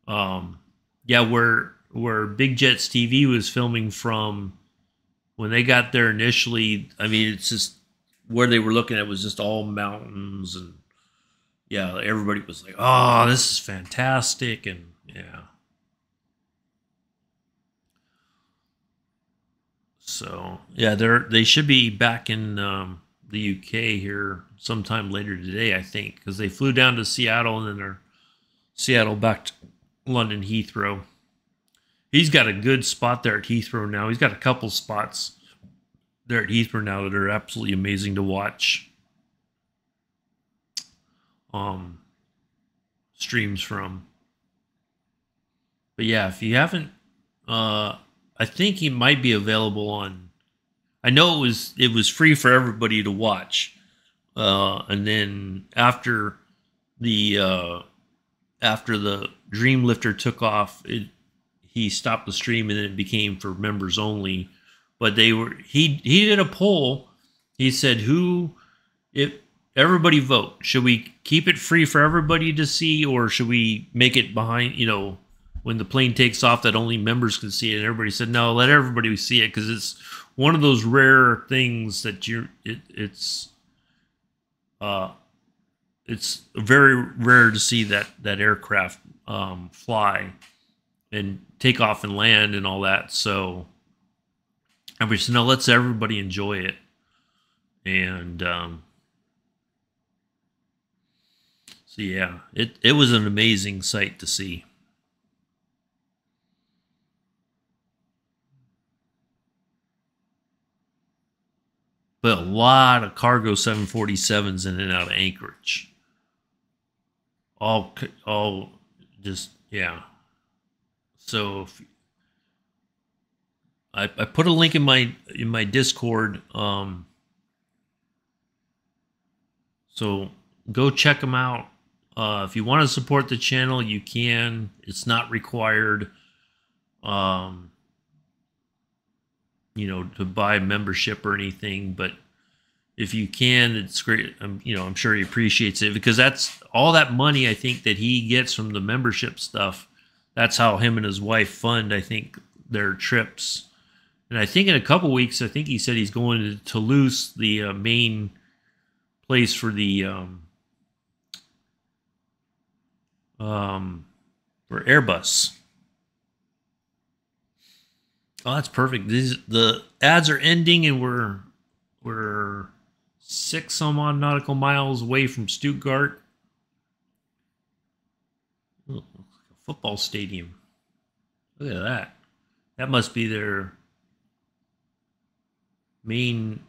Yeah, where Big Jets TV was filming from when they got there initially. I mean, it's just where they were looking at was just all mountains, and yeah, everybody was like, "Oh, this is fantastic," and yeah. So yeah, they should be back in the UK here sometime later today, I think, because they flew down to Seattle and then they're Seattle back to London Heathrow. He's got a good spot there at Heathrow now. He's got a couple spots there at Heathrow now that are absolutely amazing to watch. Streams from. But yeah, if you haven't, I think he might be available on I know it was free for everybody to watch, and then the after the Dreamlifter took off, he stopped the stream and then it became for members only. But he did a poll. He said, if everybody vote, should we keep it free for everybody to see, or should we make it behind, when the plane takes off that only members can see it? And everybody said, no, let everybody see it, because it's one of those rare things that it's very rare to see that aircraft fly and take off and land and all that. So we said, no, let's everybody enjoy it. And so yeah, it was an amazing sight to see. But a lot of cargo 747s in and out of Anchorage. All just, yeah. So I put a link in my Discord. So go check them out. If you want to support the channel, you can. It's not required, to buy membership or anything. But if you can, it's great. I'm sure he appreciates it, because that's all that money I think that he gets from the membership stuff. That's how him and his wife fund, I think, their trips. And I think in a couple weeks, I think he said he's going to Toulouse, the main place for the for Airbus. Oh, that's perfect. The ads are ending, and we're 6 some odd nautical miles away from Stuttgart. Oh, looks like a football stadium. Look at that. That must be their main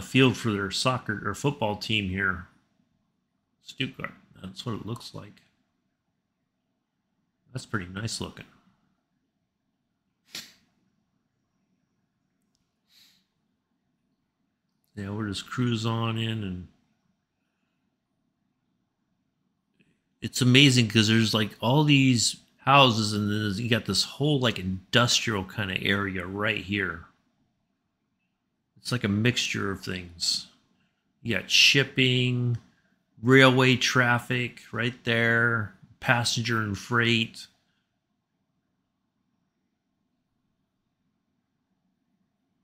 field for their soccer or football team here. Stuttgart. That's what it looks like. That's pretty nice looking. Yeah, we'll just cruise on in, and it's amazing because there's like all these houses, and then you got this whole like industrial kind of area right here. It's like a mixture of things. You got shipping, railway traffic right there, passenger and freight.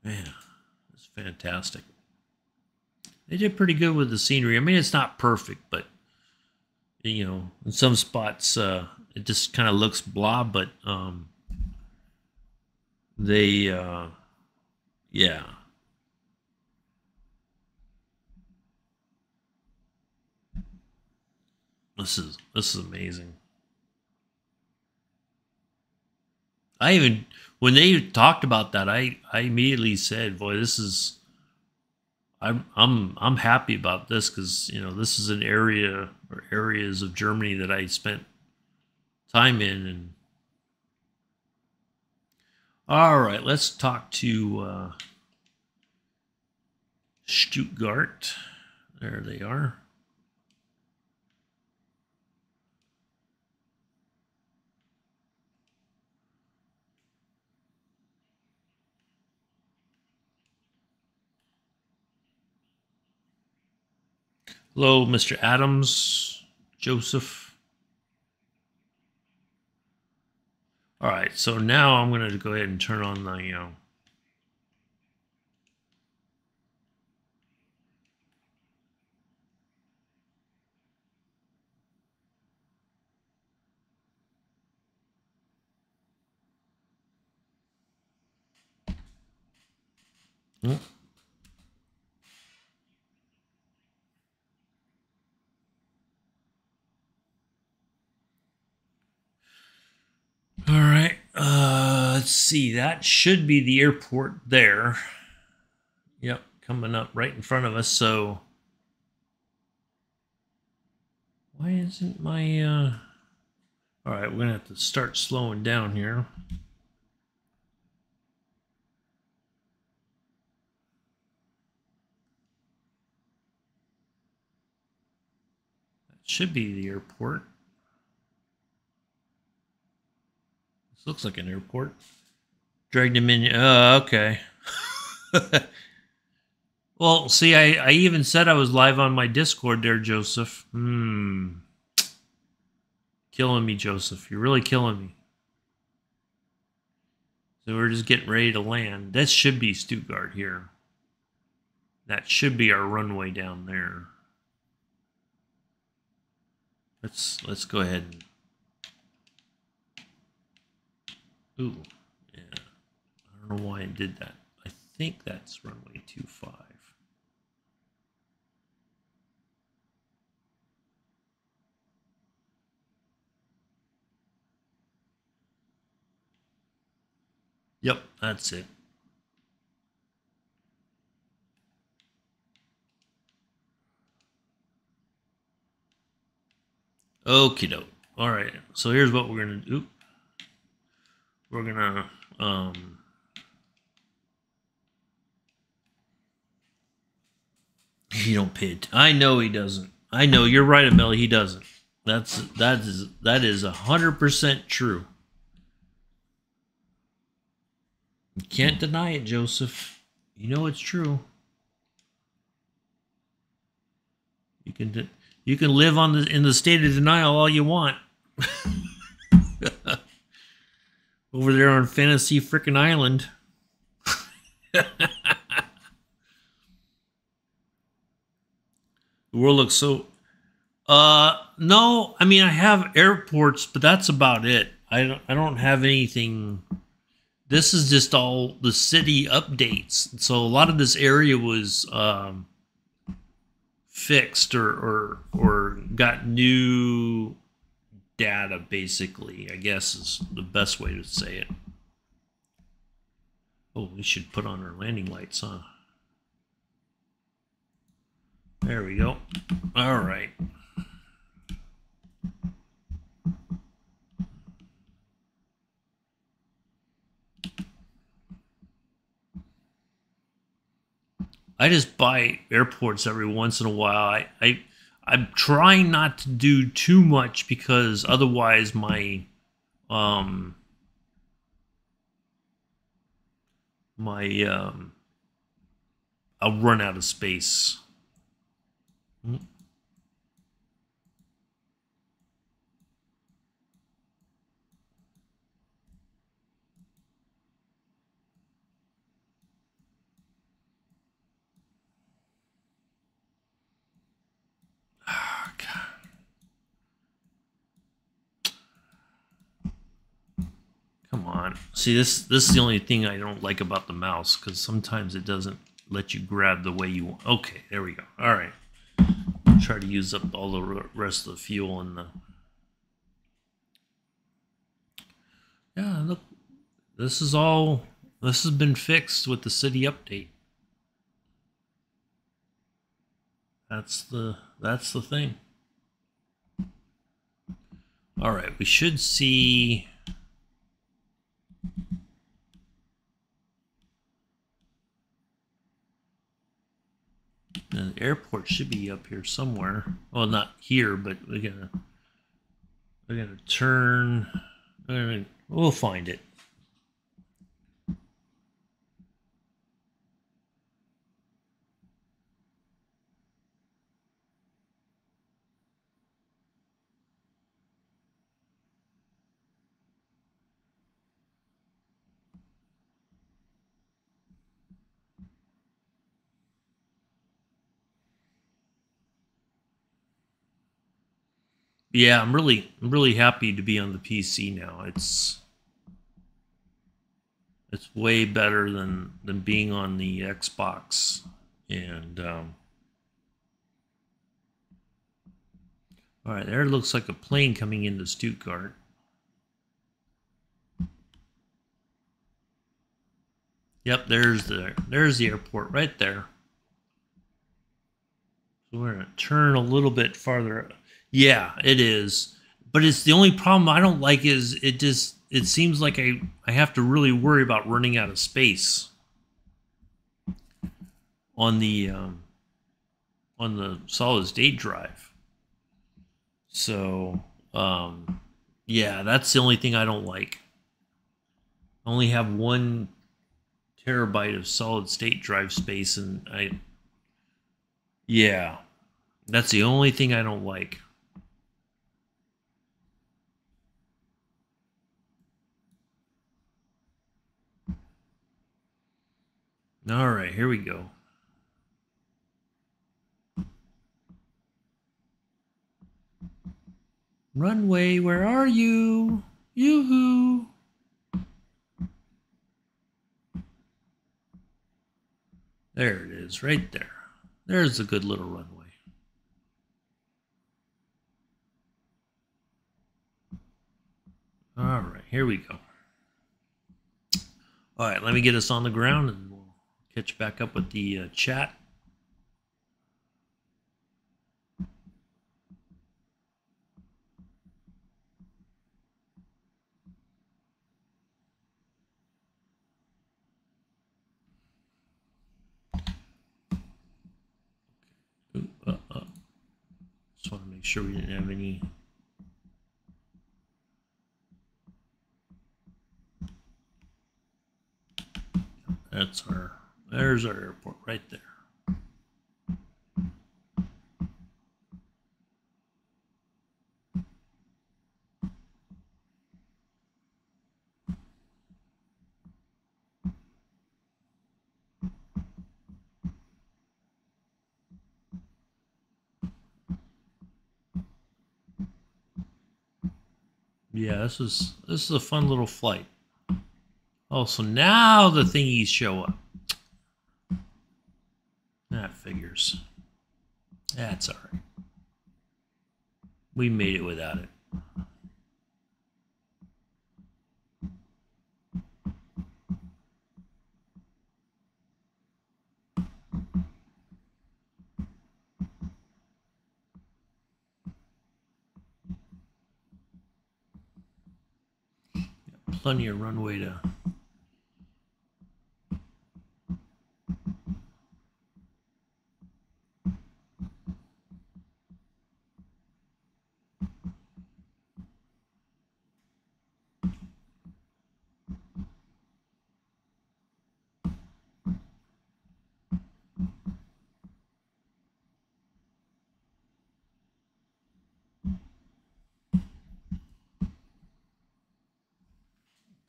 Man, it's fantastic. They did pretty good with the scenery. I mean, it's not perfect, but in some spots it just kind of looks blah, but yeah. This is amazing. When they talked about that, I immediately said, boy, this is, I'm happy about this, because this is an area or areas of Germany that I spent time in. And all right, let's talk to Stuttgart. There they are. Hello, Mr. Adams, Joseph. All right, so now I'm going to go ahead and turn on the All right, let's see. That should be the airport there. Yep, coming up right in front of us. So why isn't my all right, we're gonna have to start slowing down here. Should be the airport. This looks like an airport. Dragged him in. Oh, okay. Well, see, I even said I was live on my Discord there, Joseph. Killing me, Joseph. You're really killing me. So we're just getting ready to land. That should be Stuttgart here. That should be our runway down there. Let's go ahead and... Ooh, yeah. I don't know why I did that. I think that's runway 25. Yep, that's it. Okie doke. All right. So here's what we're gonna do. We're gonna he don't pay it. I know he doesn't. I know you're right, Amelia. He doesn't. That is 100% true. You can't deny it, Joseph. You know it's true. You can live in the state of denial all you want. Over there on Fantasy Frickin' Island. The world looks so... no, I mean, I have airports, but that's about it. I don't have anything... This is just all the city updates. So a lot of this area was fixed or got new data, basically, I guess is the best way to say it. Oh, we should put on our landing lights, huh? There we go. All right. I just buy airports every once in a while. I'm trying not to do too much because otherwise my I'll run out of space. Come on. See, this is the only thing I don't like about the mouse, because sometimes it doesn't let you grab the way you want. Okay, there we go. All right. Try to use up all the rest of the fuel in the... Yeah, look. This has been fixed with the city update. That's the thing. All right, we should see... The airport should be up here somewhere. Well, not here, but we're gonna turn. We'll find it. Yeah, I'm really happy to be on the PC now. It's way better than being on the Xbox. And all right, there looks like a plane coming into Stuttgart. Yep, there's the airport right there. So we're gonna turn a little bit farther. Yeah, it is. But it's the only problem I don't like is it seems like I have to really worry about running out of space on the solid state drive. So, yeah, that's the only thing I don't like. I only have 1 terabyte of solid state drive space, and yeah, that's the only thing I don't like. All right, here we go. Runway, where are you? Yoo-hoo! There it is, right there. There's a good little runway. All right, here we go. All right, let me get us on the ground and we'll catch back up with the chat. Just want to make sure we didn't have any. There's our airport right there. Yeah, this is a fun little flight. Oh, so now the thingies show up. That figures. That's all right. We made it without it. Plenty of runway to.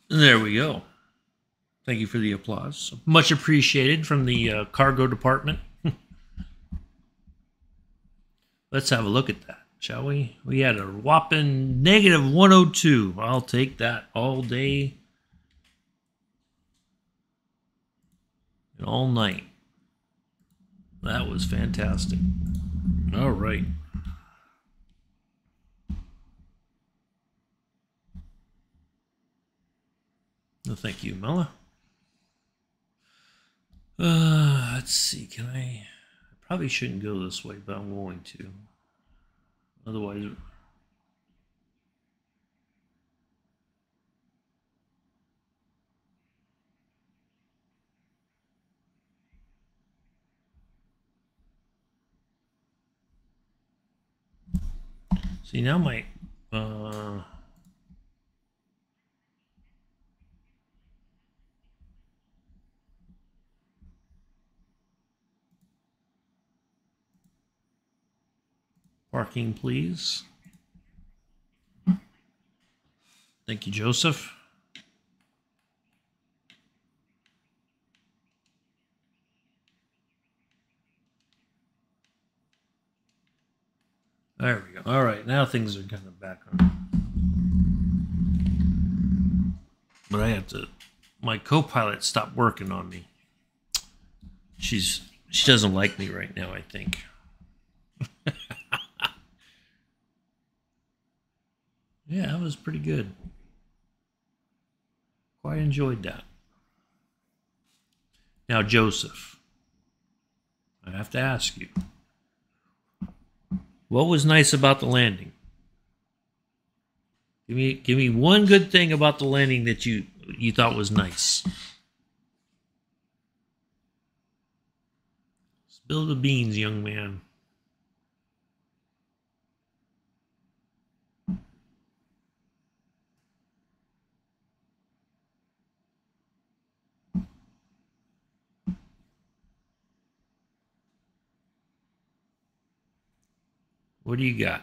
There we go. Thank you for the applause. Much appreciated from the cargo department. Let's have a look at that, shall we? We had a whopping negative 102. I'll take that all day and all night. That was fantastic. All right. No, thank you, Mella. Let's see. Can I probably shouldn't go this way, but I'm going to. Otherwise. See, now my parking, please. Thank you, Joseph. There we go. All right, now things are kind of back on. But I have to. My co-pilot stopped working on me. She doesn't like me right now, I think. Yeah, that was pretty good. Quite enjoyed that. Now, Joseph, I have to ask you, what was nice about the landing? Give me one good thing about the landing that you thought was nice. Spill the beans, young man. What do you got?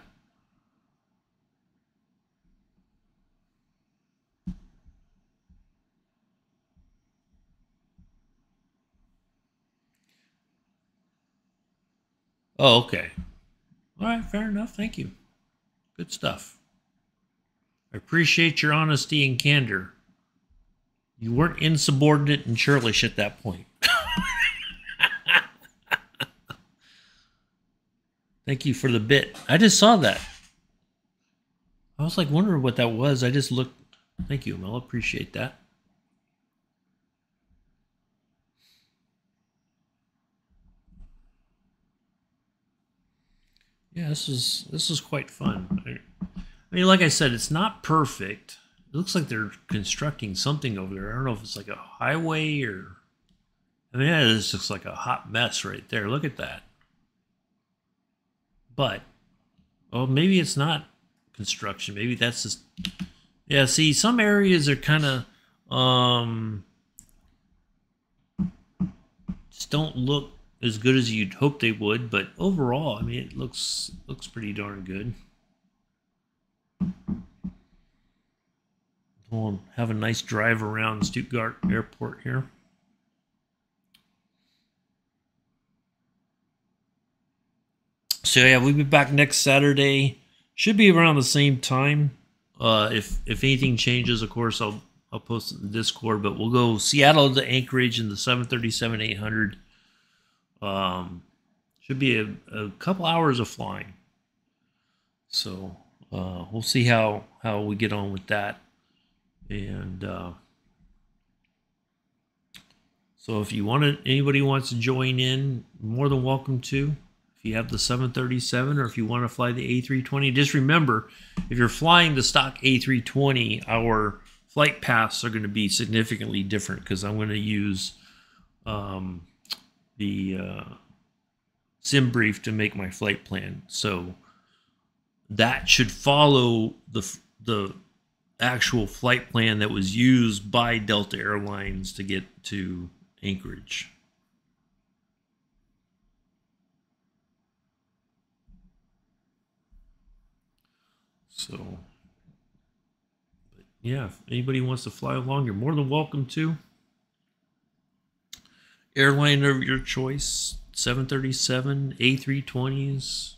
Oh, okay. All right, fair enough. Thank you. Good stuff. I appreciate your honesty and candor. You weren't insubordinate and churlish at that point. Thank you for the bit. I just saw that. I was like wondering what that was. I just looked. Thank you, Mel. Appreciate that. Yeah, this is quite fun. I mean, like I said, it's not perfect. It looks like they're constructing something over there. I don't know if it's like a highway or. I mean, yeah, this looks like a hot mess right there. Look at that. But, well, maybe it's not construction. Maybe that's just. Yeah, see, some areas are kind of just don't look as good as you'd hope they would. But overall, I mean, it looks pretty darn good. We'll have a nice drive around Stuttgart Airport here. So yeah, we'll be back next Saturday. Should be around the same time. If anything changes, of course, I'll post it in the Discord. But we'll go Seattle to Anchorage in the 737-800. Should be a couple hours of flying. So we'll see how we get on with that. And so if you want to, anybody wants to join in, more than welcome to. If you have the 737 or if you want to fly the A320, just remember, if you're flying the stock A320, our flight paths are going to be significantly different because I'm going to use the sim brief to make my flight plan. So that should follow the actual flight plan that was used by Delta Airlines to get to Anchorage. So, but yeah, if anybody wants to fly along, you're more than welcome to. Airline of your choice, 737, A320s.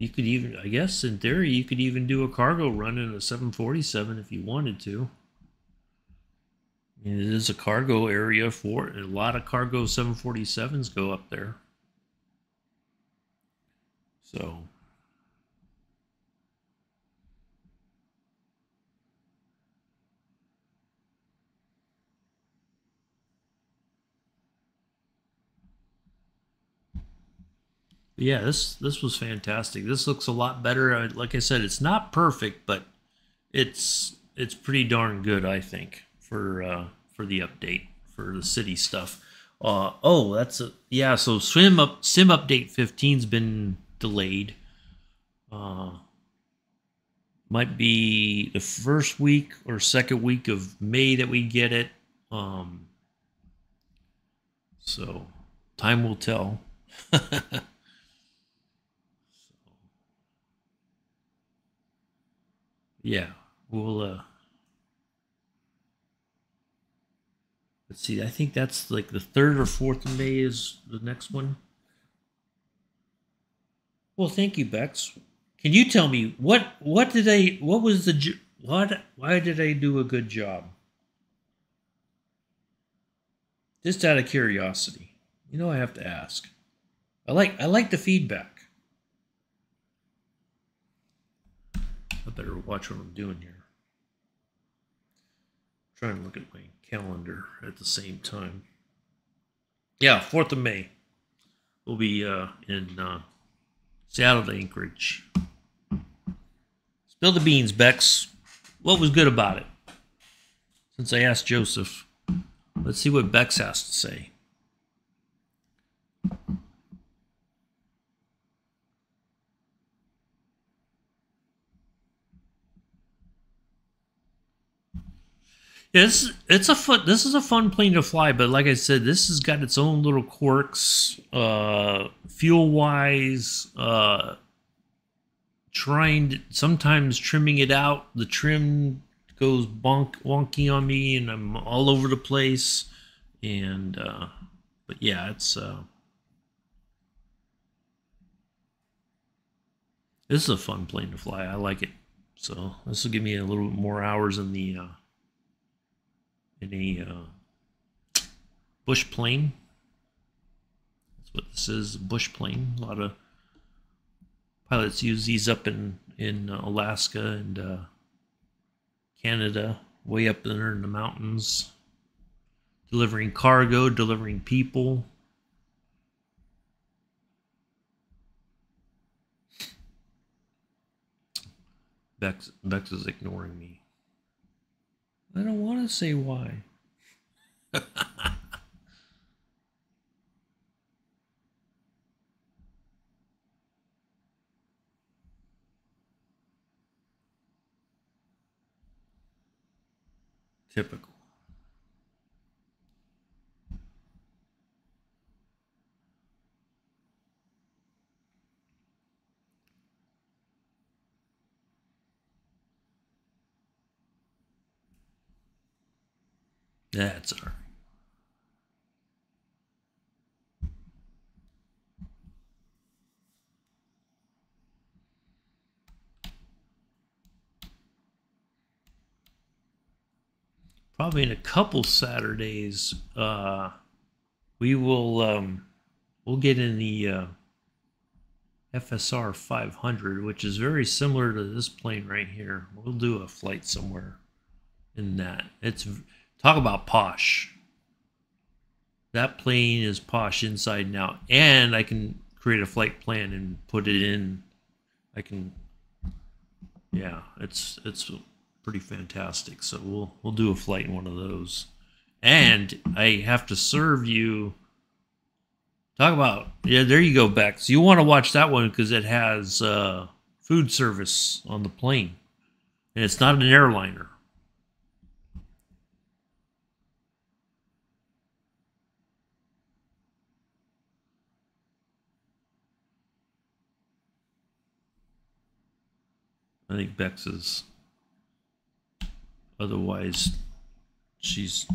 You could even, I guess, in theory, you could even do a cargo run in a 747 if you wanted to. And it is a cargo area for it. A lot of cargo 747s go up there. So. Yeah, this was fantastic. This looks a lot better. Like I said, it's not perfect, but it's pretty darn good, I think, for the update for the city stuff. Oh, that's a yeah. So sim update 15's been delayed. Might be the first week or second week of May that we get it. So time will tell. Yeah, we'll let's see. I think that's like the 3rd or 4th of May is the next one. Well, thank you, Bex. Can you tell me what was the why did I do a good job? Just out of curiosity. You know I have to ask. I like the feedback. I better watch what I'm doing here. I'm trying to look at my calendar at the same time. Yeah, 4th of May. We'll be in Seattle to Anchorage. Spill the beans, Bex. What was good about it? Since I asked Joseph, let's see what Bex has to say. It's a fun. This is a fun plane to fly, but like I said, this has got its own little quirks, fuel wise. Sometimes trimming it out. The trim goes wonky on me, and I'm all over the place. And but yeah, this is a fun plane to fly. I like it. So this will give me a little bit more hours in the bush plane. That's what this is, a bush plane. A lot of pilots use these up in Alaska and Canada, way up there in the mountains, delivering cargo, delivering people. Bex is ignoring me. I don't want to say why. Typical. That's all right. Probably in a couple Saturdays, we will we'll get in the FSR 500, which is very similar to this plane right here. We'll do a flight somewhere in that. It's talk about posh. That plane is posh inside and out, and I can create a flight plan and put it in. I can, yeah, it's pretty fantastic. So we'll do a flight in one of those, and I have to serve you. Talk about, yeah, there you go, Bex. You want to watch that one because it has food service on the plane, and it's not an airliner. I think Bex is, otherwise she's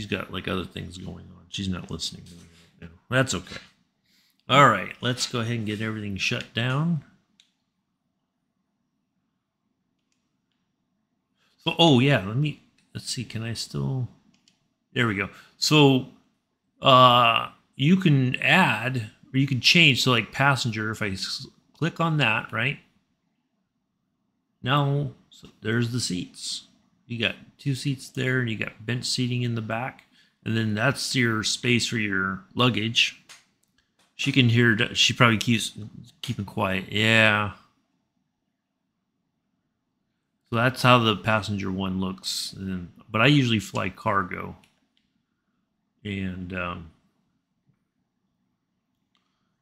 got like other things going on. She's not listening to me right now. That's okay. All right, let's go ahead and get everything shut down. So, oh yeah, let's see, can I still, there we go. So you can add, or you can change, so like passenger, if I click on that, right? Now, so there's the seats. You got 2 seats there, and you got bench seating in the back, and then that's your space for your luggage. She can hear. She probably keeps keeping quiet. Yeah. So that's how the passenger one looks. But I usually fly cargo, and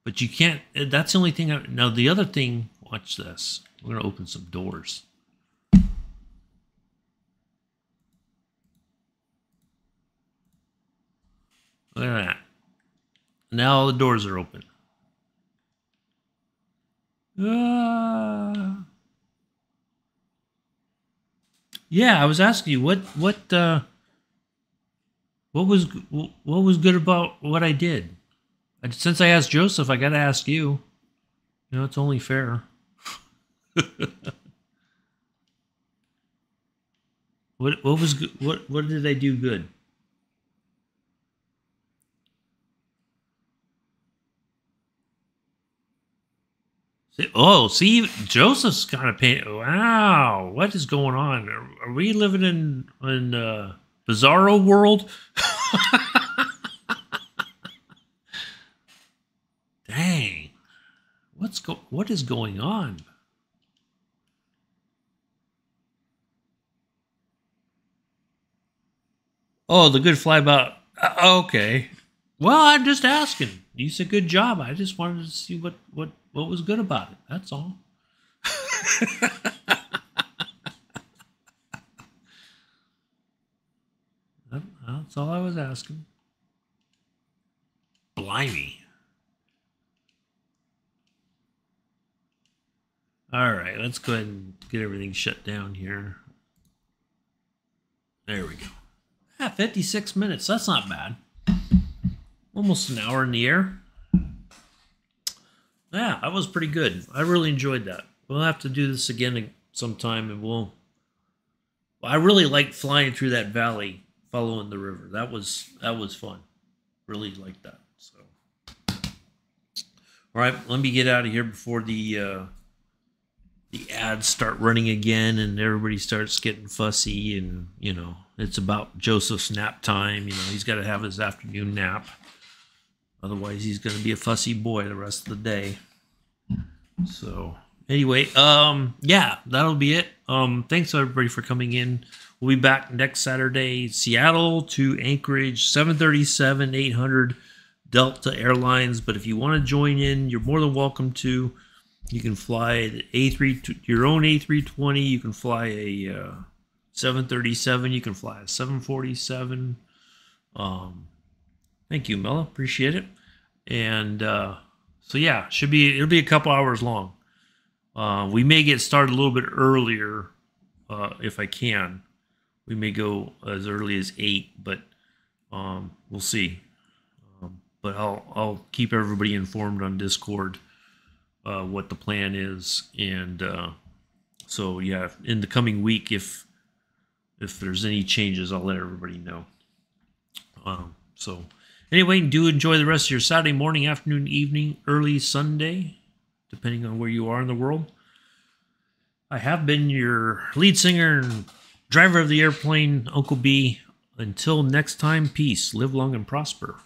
but you can't. That's the only thing. Now the other thing. Watch this. We're gonna open some doors. Look at that. Now all the doors are open. Yeah, I was asking you what was good about what I did. Since I asked Joseph, I got to ask you. You know, it's only fair. What was good? What did I do good? See, Joseph's kind of pain. Wow, what is going on? Are we living in Bizarro world? Dang, what is going on? Oh, the good flybout. Okay. Well, I'm just asking. You said good job. I just wanted to see what was good about it. That's all. That's all I was asking. Blimey. All right, let's go ahead and get everything shut down here. There we go. 56 minutes. That's not bad. Almost an hour in the air. Yeah, that was pretty good. I really enjoyed that. We'll have to do this again sometime, and I really liked flying through that valley, following the river. That was fun. Really liked that. So, all right, let me get out of here before the ads start running again, and everybody starts getting fussy, and it's about Joseph's nap time. He's got to have his afternoon nap. Otherwise, he's going to be a fussy boy the rest of the day. So, anyway, yeah, that'll be it. Thanks everybody for coming in. We'll be back next Saturday, Seattle to Anchorage, 737-800 Delta Airlines. But if you want to join in, you're more than welcome to. You can fly your own A320. You can fly a 737. You can fly a 747. Thank you, Mella. Appreciate it. And so yeah, it'll be a couple hours long. We may get started a little bit earlier if I can. We may go as early as 8, but we'll see. But I'll keep everybody informed on Discord what the plan is, and so yeah, in the coming week, if there's any changes, I'll let everybody know. So anyway, do enjoy the rest of your Saturday morning, afternoon, evening, early Sunday, depending on where you are in the world. I have been your lead singer and driver of the airplane, Uncle B. Until next time, peace, live long and prosper.